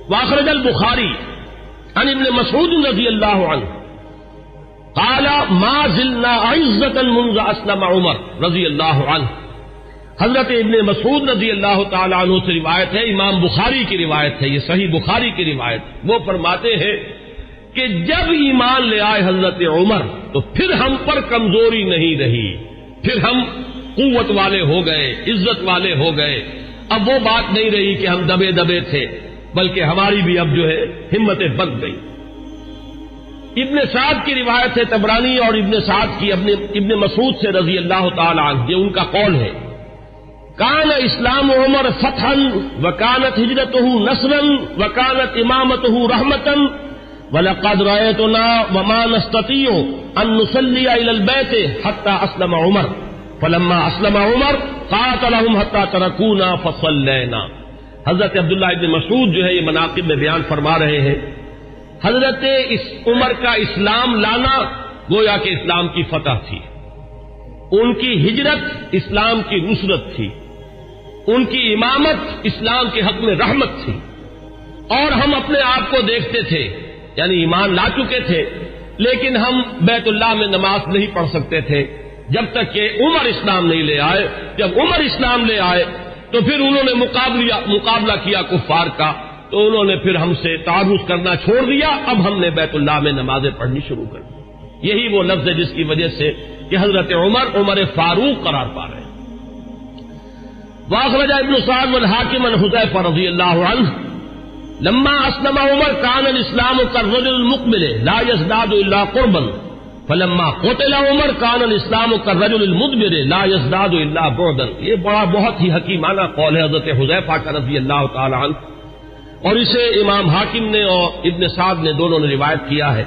واخرج البخاری عن ابن مسعود رضی اللہ عنہ قال ما زلنا عزة منذ اسلم عمر رضی اللہ عنہ. حضرت ابن مسعود رضی اللہ تعالی عنہ سے روایت ہے، امام بخاری کی روایت ہے، یہ صحیح بخاری کی روایت. وہ فرماتے ہیں کہ جب ایمان لے آئے حضرت عمر تو پھر ہم پر کمزوری نہیں رہی، پھر ہم قوت والے ہو گئے، عزت والے ہو گئے. اب وہ بات نہیں رہی کہ ہم دبے دبے تھے، بلکہ ہماری بھی اب جو ہے ہمتیں بن گئی. ابن سعد کی روایت ہے، طبرانی اور ابن سعد کی ابن مسعود سے رضی اللہ تعالی عنہ، یہ ان کا قول ہے. کان اسلام عمر فتحا وکانت ہجرتہ نصرا وکانت امامتہ رحمتا وَلَقَدْ رَأَيْتُنَا وَمَا نَسْتَطِيعُ أَن نُّصَلِّيَ إِلَى الْبَيْتِ حَتَّى أَسْلَمَ عُمَرُ فَلَمَّا أَسْلَمَ عُمَرُ قَاتَلَهُمْ حَتَّى تَرَكُونَا فَصَلَّيْنَا. حضرت عبداللہ ابن مسعود جو ہے یہ مناقب میں بیان فرما رہے ہیں، حضرت عمر کا اسلام لانا گویا کہ اسلام کی فتح تھی، ان کی ہجرت اسلام کی نصرت تھی، ان کی امامت اسلام کے حق میں رحمت تھی. اور ہم اپنے آپ کو دیکھتے تھے، یعنی ایمان لا چکے تھے لیکن ہم بیت اللہ میں نماز نہیں پڑھ سکتے تھے جب تک کہ عمر اسلام نہیں لے آئے. جب عمر اسلام لے آئے تو پھر انہوں نے مقابلہ کیا کفار کا، تو انہوں نے پھر ہم سے تعارض کرنا چھوڑ دیا. اب ہم نے بیت اللہ میں نمازیں پڑھنی شروع کر دی. یہی وہ لفظ ہے جس کی وجہ سے کہ حضرت عمر فاروق قرار پا رہے ہیں. واخرج ابن سعد والحاکم عن حذیفہ رضی اللہ عنہ لما اسلم عمر كان الاسلام كالرجل المقبل لا يزداد الا قربا فلما قتل عمر كان الاسلام كالرجل المدبر لا يزداد الا بعدا. یہ بہت ہی حکیمانہ قول ہے حضرت حذیفہ کا رضی اللہ تعالی عنہ، اور اسے امام حاکم نے اور ابن سعد نے دونوں نے روایت کیا ہے.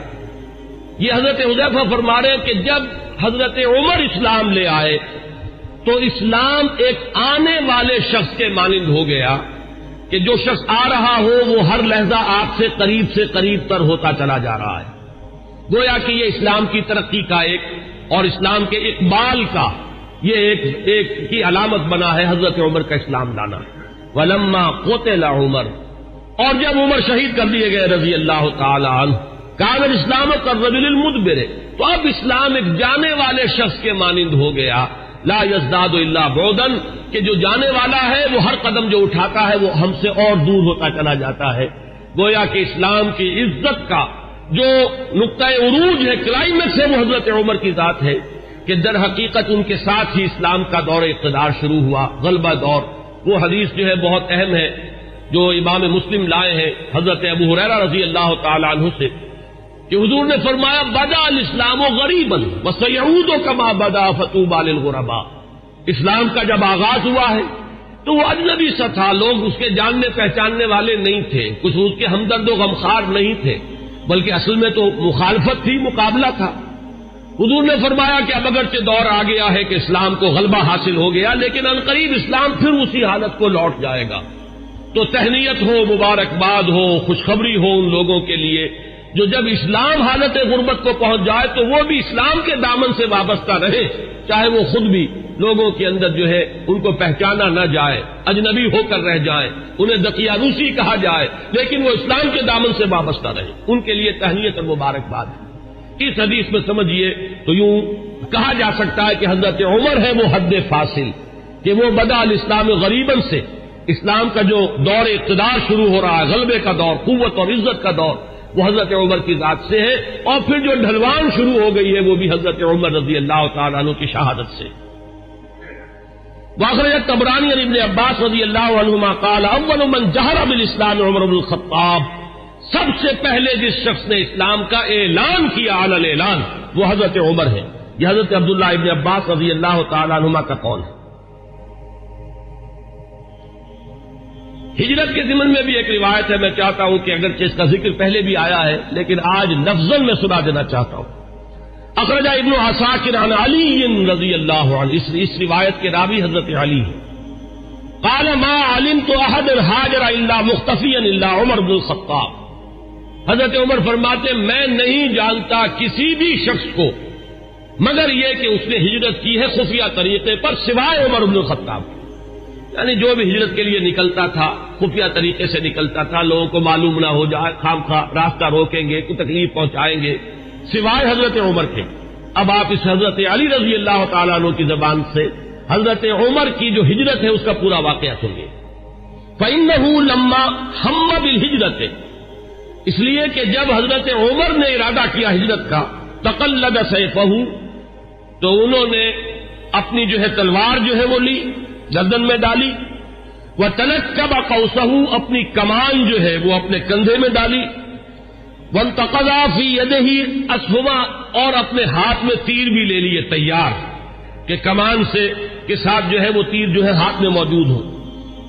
یہ حضرت حذیفہ فرما رہے ہیں کہ جب حضرت عمر اسلام لے آئے تو اسلام ایک آنے والے شخص کے مانند ہو گیا کہ جو شخص آ رہا ہو وہ ہر لحظہ آپ سے قریب تر ہوتا چلا جا رہا ہے. گویا کہ یہ اسلام کی ترقی کا ایک اور اسلام کے اقبال کا یہ ایک کی علامت بنا ہے حضرت عمر کا اسلام لانا. ولما قتل عمر، اور جب عمر شہید کر دیے گئے رضی اللہ تعالی عنہ، کان الاسلام کالرجل المدبر، تو اب اسلام ایک جانے والے شخص کے مانند ہو گیا، لا یزداد الا بعدا، کہ جو جانے والا ہے وہ ہر قدم جو اٹھاتا ہے وہ ہم سے اور دور ہوتا چلا جاتا ہے. گویا کہ اسلام کی عزت کا جو نقطہ عروج ہے، کلائمیکس ہے، وہ حضرت عمر کی ذات ہے کہ در حقیقت ان کے ساتھ ہی اسلام کا دور اقتدار شروع ہوا، غلبہ دور. وہ حدیث جو ہے بہت اہم ہے جو امام مسلم لائے ہیں حضرت ابو ہریرہ رضی اللہ تعالی عنہ سے کہ حضور نے فرمایا بدا الاسلام غریبا وسیعود کما بدا فطوبى للغرباء. اسلام کا جب آغاز ہوا ہے تو وہ اجنبی سا تھا، لوگ اس کے جاننے پہچاننے والے نہیں تھے، کچھ اس کے ہمدرد و غمخوار نہیں تھے، بلکہ اصل میں تو مخالفت تھی، مقابلہ تھا. حضور نے فرمایا کہ اب اگرچہ دور آ گیا ہے کہ اسلام کو غلبہ حاصل ہو گیا، لیکن عنقریب اسلام پھر اسی حالت کو لوٹ جائے گا. تو تہنیت ہو، مبارکباد ہو، خوشخبری ہو ان لوگوں کے لیے جو جب اسلام حالت غربت کو پہنچ جائے تو وہ بھی اسلام کے دامن سے وابستہ رہے، چاہے وہ خود بھی لوگوں کے اندر جو ہے ان کو پہچانا نہ جائے، اجنبی ہو کر رہ جائیں، انہیں دقیانوسی کہا جائے، لیکن وہ اسلام کے دامن سے وابستہ رہے. ان کے لیے تہنیت اور مبارکباد ہے. اس حدیث میں سمجھیے تو یوں کہا جا سکتا ہے کہ حضرت عمر ہے وہ حد فاصل کہ وہ بدا الاسلام غریباً سے اسلام کا جو دور اقتدار شروع ہو رہا ہے، غلبے کا دور، قوت اور عزت کا دور، وہ حضرت عمر کی ذات سے ہے. اور پھر جو ڈھلوان شروع ہو گئی ہے وہ بھی حضرت عمر رضی اللہ تعالیٰ عنہ کی شہادت سے. واخرج طبرانی عن ابن عباس رضی اللہ عنہما قال اول من جہر بالاسلام عمر بن الخطاب، سب سے پہلے جس شخص نے اسلام کا اعلان کیا علی الاعلان وہ حضرت عمر ہے. یہ حضرت عبداللہ ابن عباس رضی اللہ تعالیٰ عنہما کا قول ہے. ہجرت کے ضمن میں بھی ایک روایت ہے، میں چاہتا ہوں کہ اگرچہ اس کا ذکر پہلے بھی آیا ہے لیکن آج لفظاً میں سنا دینا چاہتا ہوں. اخرج ابن عساکر عن علی رضی اللہ عنہ، اس روایت کے راوی حضرت علی ہیں. قال ما علمت احد هاجر الا مختفیا الا عمر بن الخطاب. حضرت عمر فرماتے میں نہیں جانتا کسی بھی شخص کو مگر یہ کہ اس نے ہجرت کی ہے خفیہ طریقے پر سوائے عمر بن الخطاب. یعنی جو بھی ہجرت کے لیے نکلتا تھا خفیہ طریقے سے نکلتا تھا، لوگوں کو معلوم نہ ہو جائے، خام خواہ راستہ روکیں گے، کوئی تکلیف پہنچائیں گے، سوائے حضرت عمر کے۔ اب آپ اس حضرت علی رضی اللہ تعالیٰ عنہ کی زبان سے حضرت عمر کی جو ہجرت ہے اس کا پورا واقعہ سنیے۔ فَإِنَّهُ لَمَّا هَمَّ بِالْهِجْرَةِ، اس لیے کہ جب حضرت عمر نے ارادہ کیا ہجرت کا، تقلد سیفہ، تو انہوں نے اپنی جو ہے تلوار جو ہے وہ لی، گردن میں ڈالی، وَتَنَكَّبَ قَوْسَهُ، اپنی کمان جو ہے وہ اپنے کندھے میں ڈالی، وَانْتَقَضَ فِي يَدِهِ أَسْهُمًا، اور اپنے ہاتھ میں تیر بھی لے لیے تیار کہ کمان سے کے ساتھ جو ہے وہ تیر جو ہے ہاتھ میں موجود ہو۔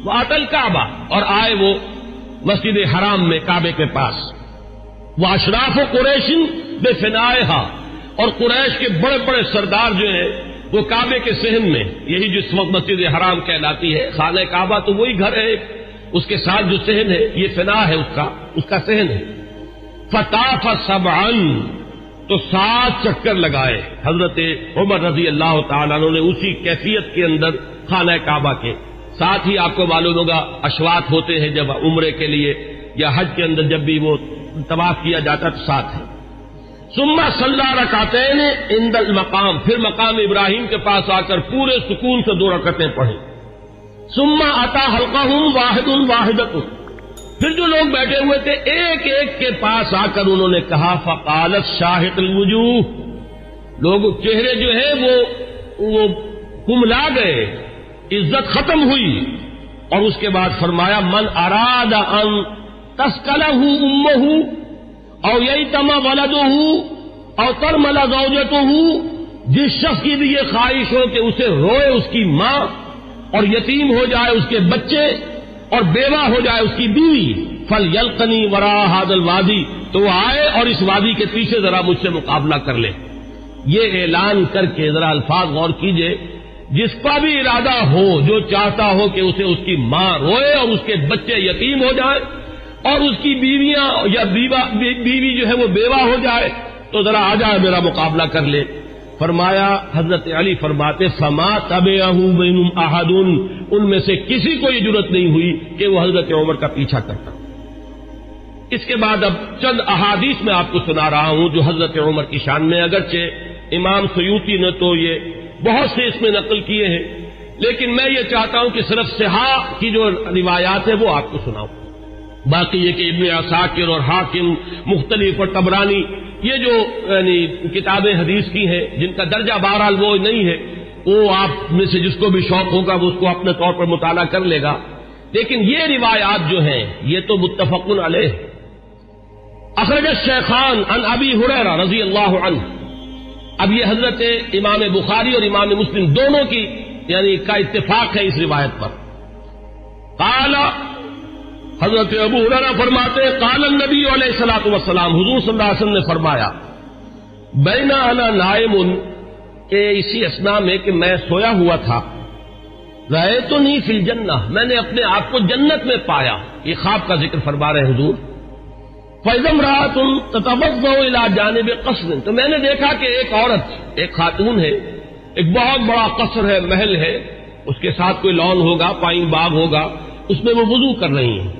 وَأَتَى الْكَعْبَةَ، اور آئے وہ مسجد حرام میں کعبے کے پاس۔ وَأَشْرَافُ قُرَيْشٍ بِفِنَائِهَا، اور قریش کے بڑے بڑے سردار جو ہیں وہ کعبے کے صحن میں، یہی جس وقت مسجد حرام کہلاتی ہے، خانہ کعبہ تو وہی گھر ہے، اس کے ساتھ جو صحن ہے یہ فنا ہے اس کا صحن ہے۔ فطاف سبعا، تو 7 چکر لگائے حضرت عمر رضی اللہ تعالیٰ عنہ نے اسی کیفیت کے اندر خانہ کعبہ کے۔ ساتھ ہی آپ کو معلوم ہوگا اشواط ہوتے ہیں جب عمرے کے لیے یا حج کے اندر جب بھی وہ طواف کیا جاتا تو ساتھ ہے۔ ثم صلی رکعتین عند المقام، پھر مقام ابراہیم کے پاس آ کر پورے سکون سے 2 رکعتیں پڑھی۔ ثم اتی حلقہم واحد واحدۃ، پھر جو لوگ بیٹھے ہوئے تھے ایک ایک کے پاس آ کر انہوں نے کہا فقالت شاہق الوجوہ، لوگ چہرے جو ہے وہ کملا گئے، عزت ختم ہوئی، اور اس کے بعد فرمایا من اراد ان تسکلہ امہ او ییتم ولدہ او ترمل زوجتہ، جس شخص کی بھی یہ خواہش ہو کہ اسے روئے اس کی ماں اور یتیم ہو جائے اس کے بچے اور بیوہ ہو جائے اس کی بیوی، فلیلقنی وراء ھذا الوادی، تو وہ آئے اور اس وادی کے پیچھے ذرا مجھ سے مقابلہ کر لے۔ یہ اعلان کر کے ذرا الفاظ غور کیجئے، جس کا بھی ارادہ ہو، جو چاہتا ہو کہ اسے اس کی ماں روئے اور اس کے بچے یتیم ہو جائے اور اس کی بیویاں یا بیوی جو ہے وہ بیوہ ہو جائے، تو ذرا آ جائے میرا مقابلہ کر لے۔ فرمایا حضرت علی فرماتے فما تبعہ منہم احد، ان میں سے کسی کو یہ جرأت نہیں ہوئی کہ وہ حضرت عمر کا پیچھا کرتا۔ اس کے بعد اب چند احادیث میں آپ کو سنا رہا ہوں جو حضرت عمر کی شان میں، اگرچہ امام سیوطی نے تو یہ بہت سے اس میں نقل کیے ہیں، لیکن میں یہ چاہتا ہوں کہ صرف صحاح کی جو روایات ہیں وہ آپ کو سناؤں۔ باقی یہ کہ ابن عساکر اور حاکم مختلف اور طبرانی یہ جو یعنی کتابیں حدیث کی ہیں جن کا درجہ بہرحال وہ نہیں ہے، وہ آپ میں سے جس کو بھی شوق ہوگا وہ اس کو اپنے طور پر مطالعہ کر لے گا، لیکن یہ روایات جو ہیں یہ تو متفق علیہ۔ اخرج الشیخان عن ابی ہریرہ رضی اللہ عنہ، اب یہ حضرت امام بخاری اور امام مسلم دونوں کی یعنی کا اتفاق ہے اس روایت پر۔ قال، حضرت ابو ہریرہ فرماتے ہیں قال النبی علیہ الصلوۃ والسلام، حضور صلی اللہ علیہ وسلم نے فرمایا بین انا نائم، کہ اسی اثناء میں کہ میں سویا ہوا تھا، رأیتنی فی الجنہ، میں نے اپنے آپ کو جنت میں پایا، یہ خواب کا ذکر فرما رہے حضور۔ فإذا امرأة تتوضأ إلى جانب قصر، تو میں نے دیکھا کہ ایک عورت، ایک خاتون ہے، ایک بہت بڑا قصر ہے، محل ہے، اس کے ساتھ کوئی لان ہوگا، پائن باغ ہوگا، اس میں وہ وضو کر رہی ہیں۔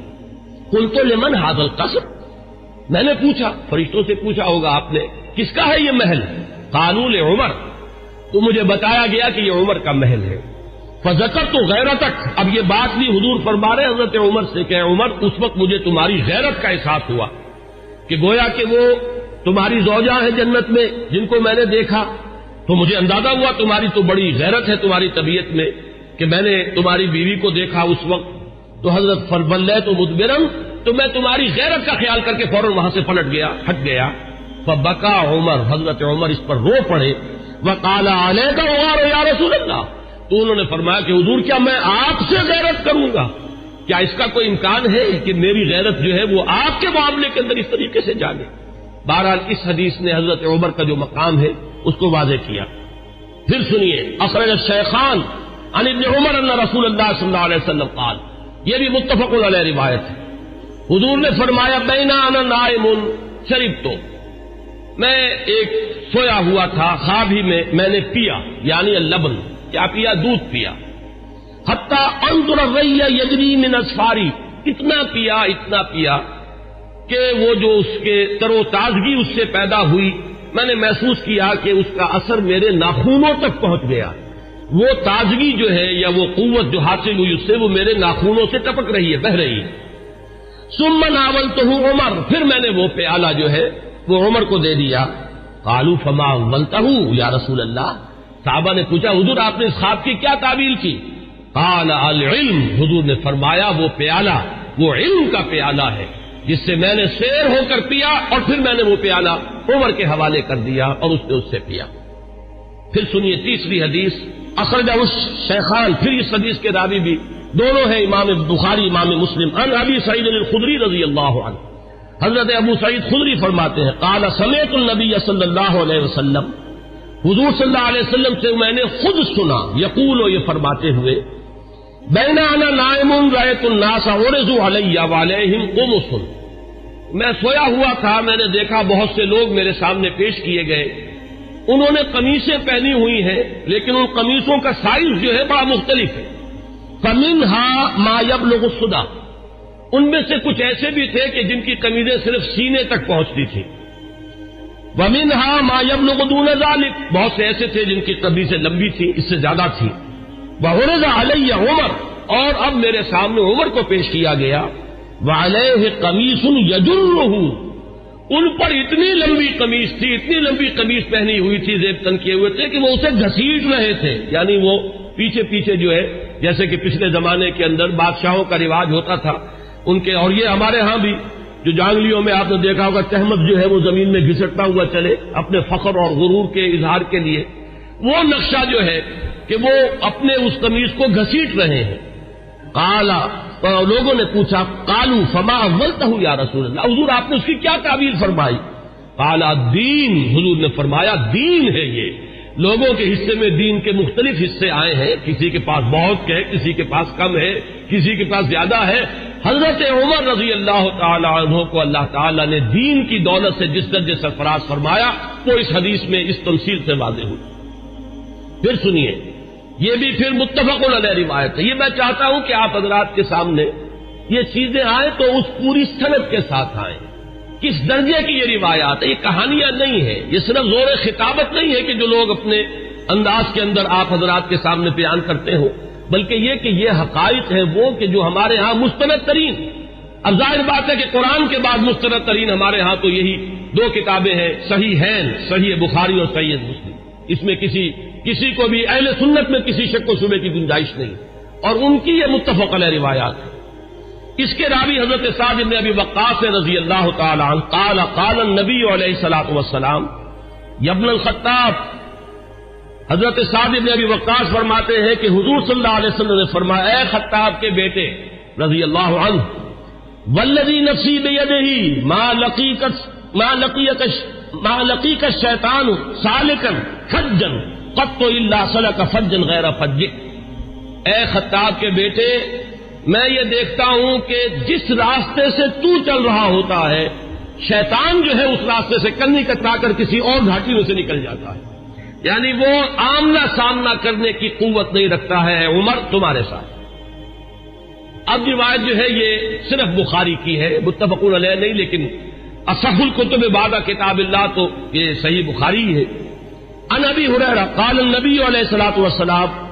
قلت لمن هذا القصر، میں نے پوچھا، فرشتوں سے پوچھا ہوگا آپ نے، کس کا ہے یہ محل؟ قالوا لعمر، تو مجھے بتایا گیا کہ یہ عمر کا محل ہے۔ فذکرت غیرتک، اب یہ بات بھی حضور فرما رہے حضرت عمر سے کہ عمر اس وقت مجھے تمہاری غیرت کا احساس ہوا، کہ گویا کہ وہ تمہاری زوجہ ہیں جنت میں جن کو میں نے دیکھا، تو مجھے اندازہ ہوا تمہاری تو بڑی غیرت ہے تمہاری طبیعت میں کہ میں نے تمہاری بیوی کو دیکھا اس وقت، تو حضرت فبلیت مدبرا، تو میں تمہاری غیرت کا خیال کر کے فوراً وہاں سے پلٹ گیا، ہٹ گیا۔ فبکا عمر، حضرت عمر اس پر رو پڑے، وقال علیک غار یا رسول اللہ، تو انہوں نے فرمایا کہ حضور کیا میں آپ سے غیرت کروں گا؟ کیا اس کا کوئی امکان ہے کہ میری غیرت جو ہے وہ آپ کے معاملے کے اندر اس طریقے سے جانے؟ بہرحال اس حدیث نے حضرت عمر کا جو مقام ہے اس کو واضح کیا۔ پھر سنیے، اخرج الشیخان عن ابن عمر ان رسول اللہ صلی اللہ علیہ وسلم قال، یہ بھی متفق علیہ روایت ہے، حضور نے فرمایا بینا انا نائم شربت، میں ایک سویا ہوا تھا، خواب ہی میں نے پیا، یعنی اللبن، کیا پیا؟ دودھ پیا، حتی انظر الری یجری من اصفاری، اتنا پیا کہ وہ جو اس کے تر و تازگی اس سے پیدا ہوئی، میں نے محسوس کیا کہ اس کا اثر میرے ناخونوں تک پہنچ گیا، وہ تازگی جو ہے یا وہ قوت جو حاصل ہوئی اس سے وہ میرے ناخونوں سے ٹپک رہی ہے، بہہ رہی ہے۔ ثم ناولتہ عمر، پھر میں نے وہ پیالہ جو ہے وہ عمر کو دے دیا۔ قالوا فما اولتہ یا رسول اللہ، صحابہ نے پوچھا حضور آپ نے اس خواب کی کیا تعبیر کی؟ قال العلم، حضور نے فرمایا وہ پیالہ وہ علم کا پیالہ ہے جس سے میں نے سیر ہو کر پیا، اور پھر میں نے وہ پیالہ عمر کے حوالے کر دیا اور اس نے اس سے پیا۔ پھر سنیے تیسری حدیث، اخرجہ الشیخان، پھر اس حدیث کے راوی بھی دونوں ہیں امام بخاری امام مسلم، عن ابی سعید الخدری رضی اللہ عنہ، حضرت ابو سعید خدری فرماتے ہیں قال سمعت النبی صلی اللہ علیہ وسلم، حضور صلی اللہ علیہ وسلم سے میں نے خود سنا، یقول، یہ فرماتے ہوئے، بین انا نائم رأیت الناس عرضوا علی وعلیہم قمص، میں سویا ہوا تھا، میں نے دیکھا بہت سے لوگ میرے سامنے پیش کیے گئے، انہوں نے قمیصیں پہنی ہوئی ہیں لیکن ان قمیصوں کا سائز جو ہے بڑا مختلف ہے۔ فمنها ما يبلغ الصدى، ان میں سے کچھ ایسے بھی تھے کہ جن کی قمیضیں صرف سینے تک پہنچتی تھیں۔ ومنها ما يبلغ دون ذلك، بہت سے ایسے تھے جن کی قمیضیں لمبی تھیں، اس سے زیادہ تھیں۔ وعرض علی عمر، اور اب میرے سامنے عمر کو پیش کیا گیا، وعلیہ قمیص یجرہ، ان پر اتنی لمبی قمیص تھی، اتنی لمبی قمیص پہنی ہوئی تھی، زیب تن کیے ہوئے تھے کہ وہ اسے گھسیٹ رہے تھے، یعنی وہ پیچھے پیچھے جو ہے، جیسے کہ پچھلے زمانے کے اندر بادشاہوں کا رواج ہوتا تھا ان کے، اور یہ ہمارے ہاں بھی جو جانگلیوں میں آپ نے دیکھا ہوگا تہمت جو ہے وہ زمین میں گھسٹتا ہوا چلے اپنے فخر اور غرور کے اظہار کے لیے، وہ نقشہ جو ہے کہ وہ اپنے اس قمیص کو گھسیٹ رہے ہیں۔ قالا، لوگوں نے پوچھا، قالوا فما اولتہ یا رسول اللہ، حضور آپ نے اس کی کیا تعبیر فرمائی؟ قالا دین، حضور نے فرمایا دین ہے، یہ لوگوں کے حصے میں دین کے مختلف حصے آئے ہیں، کسی کے پاس بہت ہے، کسی کے پاس کم ہے، کسی کے پاس زیادہ ہے۔ حضرت عمر رضی اللہ تعالی عنہ کو اللہ تعالیٰ نے دین کی دولت سے جس درجے سرفراز فرمایا وہ اس حدیث میں اس تمثیل سے واضح ہوئی۔ پھر سنیے، یہ بھی پھر متفق علیہ روایت ہے، یہ میں چاہتا ہوں کہ آپ حضرات کے سامنے یہ چیزیں آئیں تو اس پوری سند کے ساتھ آئیں، کس درجے کی یہ روایات ہے، یہ کہانیاں نہیں ہے، یہ صرف زور خطابت نہیں ہے کہ جو لوگ اپنے انداز کے اندر آپ حضرات کے سامنے بیان کرتے ہو، بلکہ یہ کہ یہ حقائق ہیں وہ کہ جو ہمارے ہاں مستند ترین، اب ظاہر بات ہے کہ قرآن کے بعد مستند ترین ہمارے ہاں تو یہی دو کتابیں ہیں، صحیحین، صحیح بخاری اور صحیح مسلم، اس میں کسی کو بھی اہل سنت میں کسی شک و شبے کی گنجائش نہیں، اور ان کی یہ متفق علیہ روایات ہے۔ اس کے راوی حضرت سعد بن ابی وقاص رضی اللہ تعالی عنہ قال قال النبی علیہ الصلوۃ والسلام یا ابن الخطاب، حضرت سعد بن ابی وقاص فرماتے ہیں کہ حضور صلی اللہ علیہ وسلم نے فرمایا، اے خطاب کے بیٹے رضی اللہ عنہ، والذی نفسی بیدہ ما لقیک الشیطان سالکا فجا قط الا سلک فجا غیر فجک، اے خطاب کے بیٹے میں یہ دیکھتا ہوں کہ جس راستے سے تو چل رہا ہوتا ہے شیطان جو ہے اس راستے سے کنی کترا کر کسی اور گھاٹی میں سے نکل جاتا ہے، یعنی وہ آمنا سامنا کرنے کی قوت نہیں رکھتا ہے عمر تمہارے ساتھ۔ اب روایت جو ہے یہ صرف بخاری کی ہے، متفق علیہ نہیں، لیکن اصح الکتب بعد کتاب اللہ تو یہ صحیح بخاری ہے۔ عن ابی ہریرہ قال النبی علیہ الصلوۃ والسلام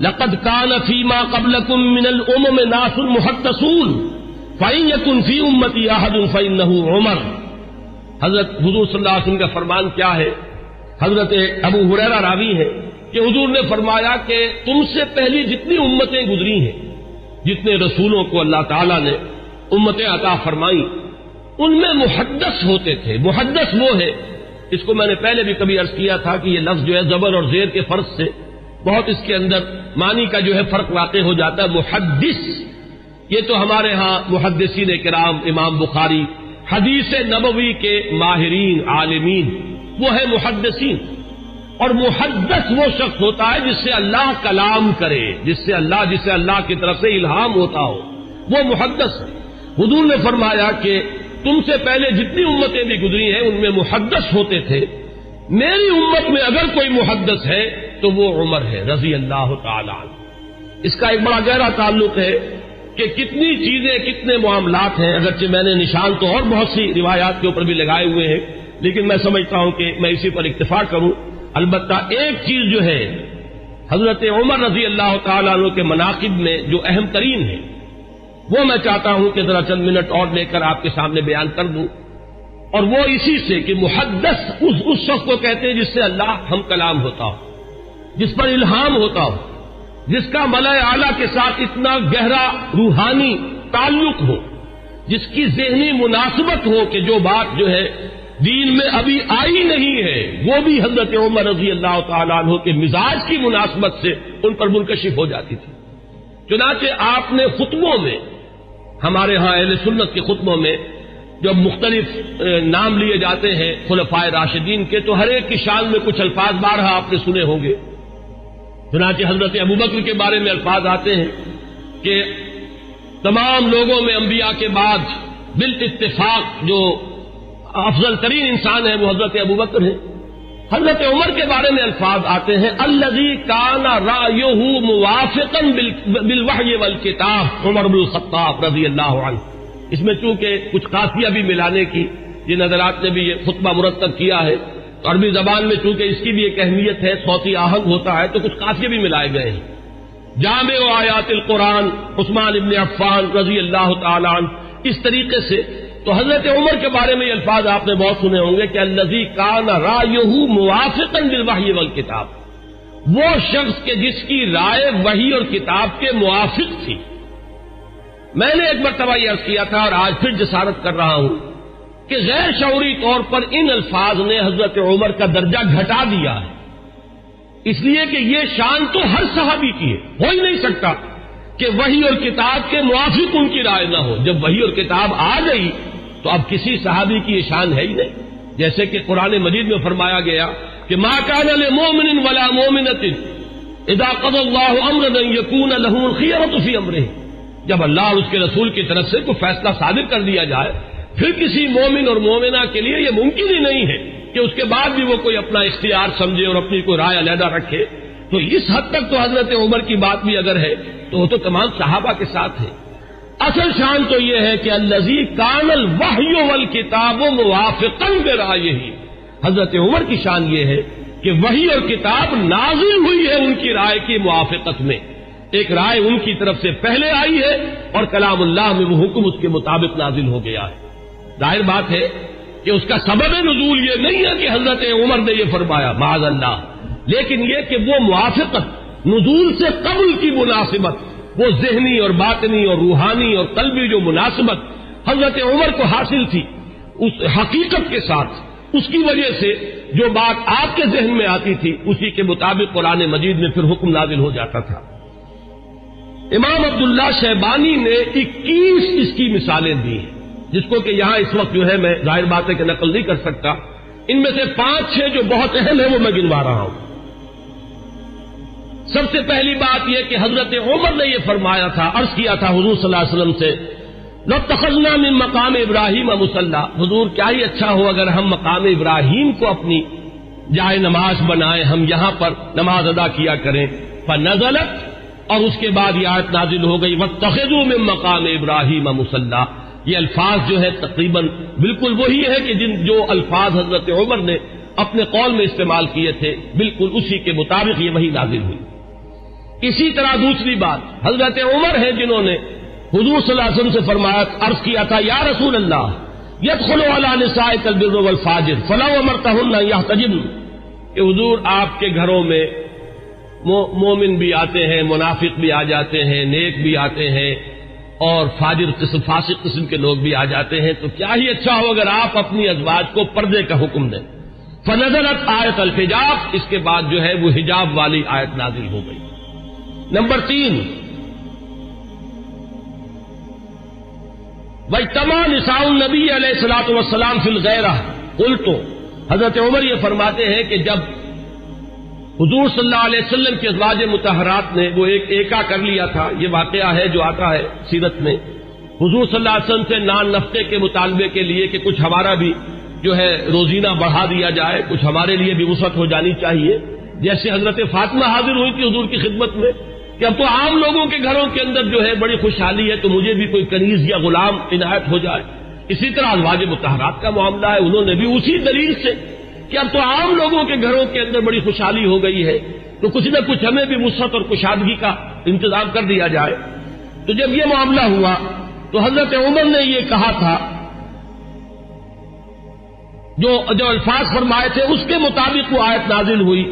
لقد كان فيما قبلكم من الامم ناس محدثون فإن يكن في امتي احد فإنه عمر، حضرت حضور صلی اللہ علیہ وسلم کا فرمان کیا ہے؟ حضرت ابو ہریرہ راوی ہے کہ حضور نے فرمایا کہ تم سے پہلی جتنی امتیں گزری ہیں، جتنے رسولوں کو اللہ تعالیٰ نے امتیں عطا فرمائی، ان میں محدث ہوتے تھے۔ محدث وہ ہے، اس کو میں نے پہلے بھی کبھی عرض کیا تھا کہ یہ لفظ جو ہے زبر اور زیر کے فرق سے بہت اس کے اندر معنی کا جو ہے فرق واقع ہو جاتا ہے۔ محدث یہ تو ہمارے ہاں محدثین کرام، امام بخاری، حدیث نبوی کے ماہرین عالمین، وہ ہے محدثین، اور محدث وہ شخص ہوتا ہے جس سے اللہ کلام کرے، جسے اللہ کی طرف سے الہام ہوتا ہو، وہ محدث ہے۔ حضور نے فرمایا کہ تم سے پہلے جتنی امتیں بھی گزری ہیں ان میں محدث ہوتے تھے، میری امت میں اگر کوئی محدث ہے تو وہ عمر ہے رضی اللہ تعالی عنہ۔ اس کا ایک بڑا گہرا تعلق ہے کہ کتنی چیزیں، کتنے معاملات ہیں، اگرچہ میں نے نشان تو اور بہت سی روایات کے اوپر بھی لگائے ہوئے ہیں، لیکن میں سمجھتا ہوں کہ میں اسی پر اکتفا کروں. البتہ ایک چیز جو ہے حضرت عمر رضی اللہ تعالیٰ عنہ کے مناقب میں جو اہم ترین ہے وہ میں چاہتا ہوں کہ ذرا چند منٹ اور لے کر آپ کے سامنے بیان کر دوں، اور وہ اسی سے کہ محدث اس شخص کو کہتے ہیں جس سے اللہ ہم کلام ہوتا ہو، جس پر الہام ہوتا ہو، جس کا ملأ اعلیٰ کے ساتھ اتنا گہرا روحانی تعلق ہو، جس کی ذہنی مناسبت ہو کہ جو بات جو ہے دین میں ابھی آئی نہیں ہے وہ بھی حضرت عمر رضی اللہ تعالیٰ عنہ کے مزاج کی مناسبت سے ان پر منکشف ہو جاتی تھی. چنانچہ آپ نے خطبوں میں، ہمارے ہاں اہل سنت کے خطبوں میں جب مختلف نام لیے جاتے ہیں خلفائے راشدین کے، تو ہر ایک کی شان میں کچھ الفاظ بارہا آپ نے سنے ہوں گے. چنانچہ حضرت ابوبکر کے بارے میں الفاظ آتے ہیں کہ تمام لوگوں میں انبیاء کے بعد بالاتفاق جو افضل ترین انسان ہے وہ حضرت ابوبکر ہیں. حضرت عمر کے بارے میں الفاظ آتے ہیں الذی کان رأیہ موافقا بالوحی والکتاب، عمر بن الخطاب رضی اللہ عنہ. اس میں چونکہ کچھ قافیہ بھی ملانے کی یہ نظرات نے بھی یہ خطبہ مرتب کیا ہے، عربی زبان میں چونکہ اس کی بھی ایک اہمیت ہے، صوتی آہنگ ہوتا ہے، تو کچھ قافیے بھی ملائے گئے ہیں. جامع آیات القرآن عثمان ابن عفان رضی اللہ تعالی عنہ. اس طریقے سے تو حضرت عمر کے بارے میں یہ الفاظ آپ نے بہت سنے ہوں گے کہ الذی کان رأیہ موافقا بالوحی والکتاب، وہ شخص کہ جس کی رائے وحی اور کتاب کے موافق تھی. میں نے ایک مرتبہ یہ عرض کیا تھا اور آج پھر جسارت کر رہا ہوں کہ غیر شعوری طور پر ان الفاظ نے حضرت عمر کا درجہ گھٹا دیا ہے، اس لیے کہ یہ شان تو ہر صحابی کی ہے. ہو ہی نہیں سکتا کہ وحی اور کتاب کے موافق ان کی رائے نہ ہو. جب وحی اور کتاب آ گئی تو اب کسی صحابی کی یہ شان ہے ہی نہیں. جیسے کہ قرآن مجید میں فرمایا گیا کہ ما کان لمؤمن ولا مؤمنۃ اذا قضى الله امرا ان يكون له الخيرة في امره. جب اللہ اور اس کے رسول کی طرف سے کوئی فیصلہ صادر کر دیا جائے پھر کسی مومن اور مومنہ کے لیے یہ ممکن ہی نہیں ہے کہ اس کے بعد بھی وہ کوئی اپنا اختیار سمجھے اور اپنی کوئی رائے علیحدہ رکھے. تو اس حد تک تو حضرت عمر کی بات بھی اگر ہے تو وہ تو تمام صحابہ کے ساتھ ہے. اصل شان تو یہ ہے کہ الذی کان الوحی والکتاب موافقا برأیہ. حضرت عمر کی شان یہ ہے کہ وحی اور کتاب نازل ہوئی ہے ان کی رائے کی موافقت میں. ایک رائے ان کی طرف سے پہلے آئی ہے اور کلام اللہ میں وہ حکم اس کے مطابق نازل ہو گیا ہے. ظاہر بات ہے کہ اس کا سبب نزول یہ نہیں ہے کہ حضرت عمر نے یہ فرمایا، معاذ اللہ، لیکن یہ کہ وہ موافقت نزول سے قبل کی مناسبت، وہ ذہنی اور باطنی اور روحانی اور قلبی جو مناسبت حضرت عمر کو حاصل تھی اس حقیقت کے ساتھ، اس کی وجہ سے جو بات آپ کے ذہن میں آتی تھی اسی کے مطابق قرآن مجید میں پھر حکم نازل ہو جاتا تھا. امام عبداللہ شیبانی نے 21 اس کی مثالیں دی ہیں، جس کو کہ یہاں اس وقت جو ہے میں ظاہر بات ہے کہ نقل نہیں کر سکتا. ان میں سے 5-6 جو بہت اہم ہیں وہ میں گنوا رہا ہوں. سب سے پہلی بات یہ کہ حضرت عمر نے یہ فرمایا تھا، عرض کیا تھا حضور صلی اللہ علیہ وسلم سے لَاتَّخَذْنَا مِن مقام ابراہیم مصلی. حضور کیا ہی اچھا ہو اگر ہم مقام ابراہیم کو اپنی جائے نماز بنائیں، ہم یہاں پر نماز ادا کیا کریں. فنزلت، اور اس کے بعد یہ آیت نازل ہو گئی وَاتَّخِذُوا مِن مقام ابراہیم مصلی. یہ الفاظ جو ہے تقریباً بالکل وہی ہے کہ جو الفاظ حضرت عمر نے اپنے قول میں استعمال کیے تھے بالکل اسی کے مطابق یہ وہی نازل ہوئی. اسی طرح دوسری بات حضرت عمر ہیں جنہوں نے حضور صلی اللہ علیہ وسلم سے فرمایا، عرض کیا تھا یا رسول اللہ يدخل على نسائك البر والفاجر فلو امرتهن ان يحتجبن. کہ حضور آپ کے گھروں میں مومن بھی آتے ہیں، منافق بھی آ جاتے ہیں، نیک بھی آتے ہیں اور فاجر قسم فاسق قسم کے لوگ بھی آ جاتے ہیں، تو کیا ہی اچھا ہو اگر آپ اپنی ازواج کو پردے کا حکم دیں. فنزلت آیت الحجاب، اس کے بعد جو ہے وہ حجاب والی آیت نازل ہو گئی. نمبر 3 واجتمع نساء النبی علیہ الصلوۃ والسلام فی الغیرہ. قلت، حضرت عمر یہ فرماتے ہیں کہ جب حضور صلی اللہ علیہ وسلم کے ازواج مطہرات نے وہ ایکا کر لیا تھا، یہ واقعہ ہے جو آتا ہے سیرت میں، حضور صلی اللہ علیہ وسلم سے نان نفقے کے مطالبے کے لیے کہ کچھ ہمارا بھی جو ہے روزینہ بڑھا دیا جائے، کچھ ہمارے لیے بھی وسعت ہو جانی چاہیے. جیسے حضرت فاطمہ حاضر ہوئی تھی حضور کی خدمت میں کہ اب تو عام لوگوں کے گھروں کے اندر جو ہے بڑی خوشحالی ہے، تو مجھے بھی کوئی کنیز یا غلام عنایت ہو جائے. اسی طرح ازواج مطہرات کا معاملہ ہے، انہوں نے بھی اسی دلیل سے کہ اب تو عام لوگوں کے گھروں کے اندر بڑی خوشحالی ہو گئی ہے تو کچھ نہ کچھ ہمیں بھی وسعت اور کشادگی کا انتظام کر دیا جائے۔ تو جب یہ معاملہ ہوا تو حضرت عمر نے یہ کہا تھا، جو الفاظ فرمائے تھے اس کے مطابق وہ آیت نازل ہوئی،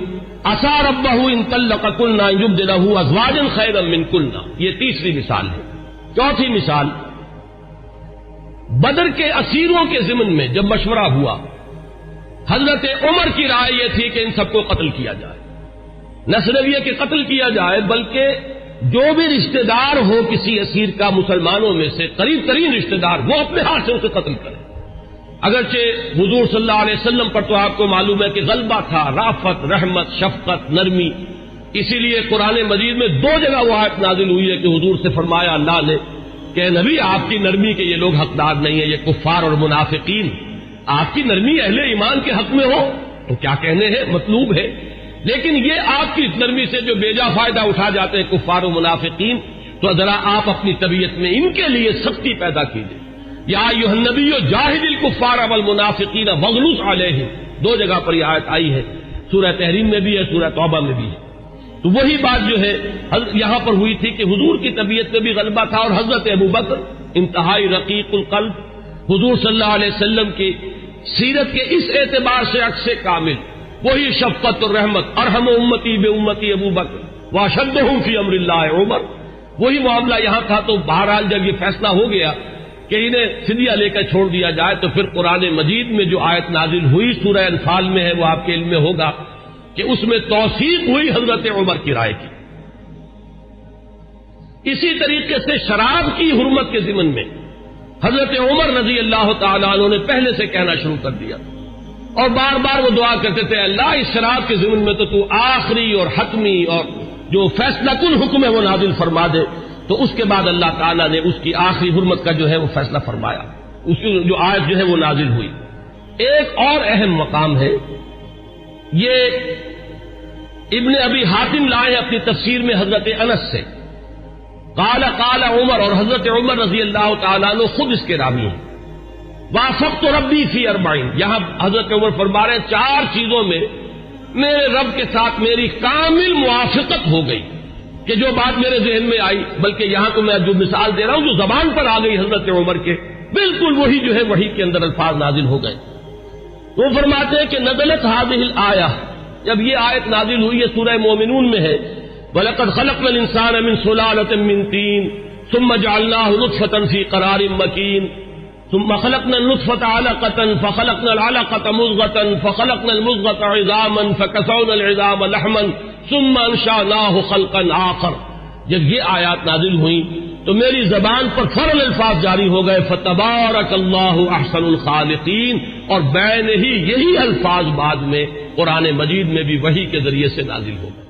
عسى ربه ان طلقكن ان يبدله ازواجا خيرا منكن۔ یہ تیسری مثال ہے۔ چوتھی مثال، بدر کے اسیروں کے ضمن میں جب مشورہ ہوا، حضرت عمر کی رائے یہ تھی کہ ان سب کو قتل کیا جائے، نہ صرف یہ کہ قتل کیا جائے بلکہ جو بھی رشتہ دار ہو کسی اسیر کا مسلمانوں میں سے، قریب ترین رشتہ دار، وہ اپنے ہاتھ سے اسے قتل کرے۔ اگرچہ حضور صلی اللہ علیہ وسلم پر تو آپ کو معلوم ہے کہ غلبہ تھا، رافت، رحمت، شفقت، نرمی، اسی لیے قرآن مجید میں 2 جگہ وہ آیت نازل ہوئی ہے کہ حضور سے فرمایا اللہ نے کہ نبی آپ کی نرمی کے یہ لوگ حقدار نہیں ہیں، یہ کفار اور منافقین، آپ کی نرمی اہل ایمان کے حق میں ہو تو کیا کہنے ہیں، مطلوب ہے، لیکن یہ آپ کی نرمی سے جو بیجا فائدہ اٹھا جاتے ہیں کفار و منافقین، تو ذرا آپ اپنی طبیعت میں ان کے لیے سختی پیدا کیجیے۔ یا ایھا النبی جاہد الکفار والمنافقین واغلظ علیہم، 2 جگہ پر یہ آیت آئی ہے، سورہ تحریم میں بھی ہے، سورہ توبہ میں بھی ہے۔ تو وہی بات جو ہے یہاں پر ہوئی تھی کہ حضور کی طبیعت میں بھی غلبہ تھا، اور حضرت ابوبکر انتہائی رقیق القلب، حضور صلی اللہ علیہ وسلم کی سیرت کے اس اعتبار سے عکس کامل، وہی شفقت اور رحمت، ارحم امتی بے امتی ابوبکر واشدہم فی امر اللہ عمر، وہی معاملہ یہاں تھا۔ تو بہرحال جب یہ فیصلہ ہو گیا کہ انہیں فدیہ لے کر چھوڑ دیا جائے، تو پھر قرآن مجید میں جو آیت نازل ہوئی سورہ انفال میں ہے، وہ آپ کے علم میں ہوگا کہ اس میں توثیق ہوئی حضرت عمر کی رائے کی۔ اسی طریقے سے شراب کی حرمت کے ضمن میں حضرت عمر رضی اللہ تعالیٰ عنہ نے پہلے سے کہنا شروع کر دیا، اور بار بار وہ دعا کرتے تھے اللہ اس شراب کے ضمن میں تو آخری اور حتمی اور جو فیصلہ کن حکم ہے وہ نازل فرما دے۔ تو اس کے بعد اللہ تعالیٰ نے اس کی آخری حرمت کا جو ہے وہ فیصلہ فرمایا، اس کی جو آیت جو ہے وہ نازل ہوئی۔ ایک اور اہم مقام ہے، یہ ابن ابی حاتم لائے اپنی تفسیر میں حضرت انس سے، قال عمر، اور حضرت عمر رضی اللہ تعالیٰ عنہ خود اس کے راوی ہیں، وافقت ربی فی 40، یہاں حضرت عمر فرما رہے ہیں 4 چیزوں میں میرے رب کے ساتھ میری کامل موافقت ہو گئی کہ جو بات میرے ذہن میں آئی، بلکہ یہاں تو میں جو مثال دے رہا ہوں جو زبان پر آ گئی حضرت عمر کے، بالکل وہی جو ہے وحی کے اندر الفاظ نازل ہو گئے۔ وہ فرماتے ہیں کہ نزلت هذه الآیہ، جب یہ آیت نازل ہوئی ہے سورہ مومنون میں ہے، وَلَقَدْ خَلَقْنَا الْإِنسَانَ مِنْ سُلَالَةٍ مِنْ طِينٍ ثُمَّ جَعَلْنَاهُ نُطْفَةً فِي قَرَارٍ مَكِينٍ ثم خلقنا النطفة علقة فخلقنا العلقة مضغة فخلقنا المضغة عظاما فكسونا العظام لحما ثم انشأناه خلقا آخر۔ جب یہ آیات نازل ہوئیں تو میری زبان پر فوراً الفاظ جاری ہو گئے، فتبارک اللہ احسن الخالقین، اور بین ہی یہی الفاظ بعد میں قرآن مجید میں بھی وحی کے ذریعے سے نازل ہو گئے۔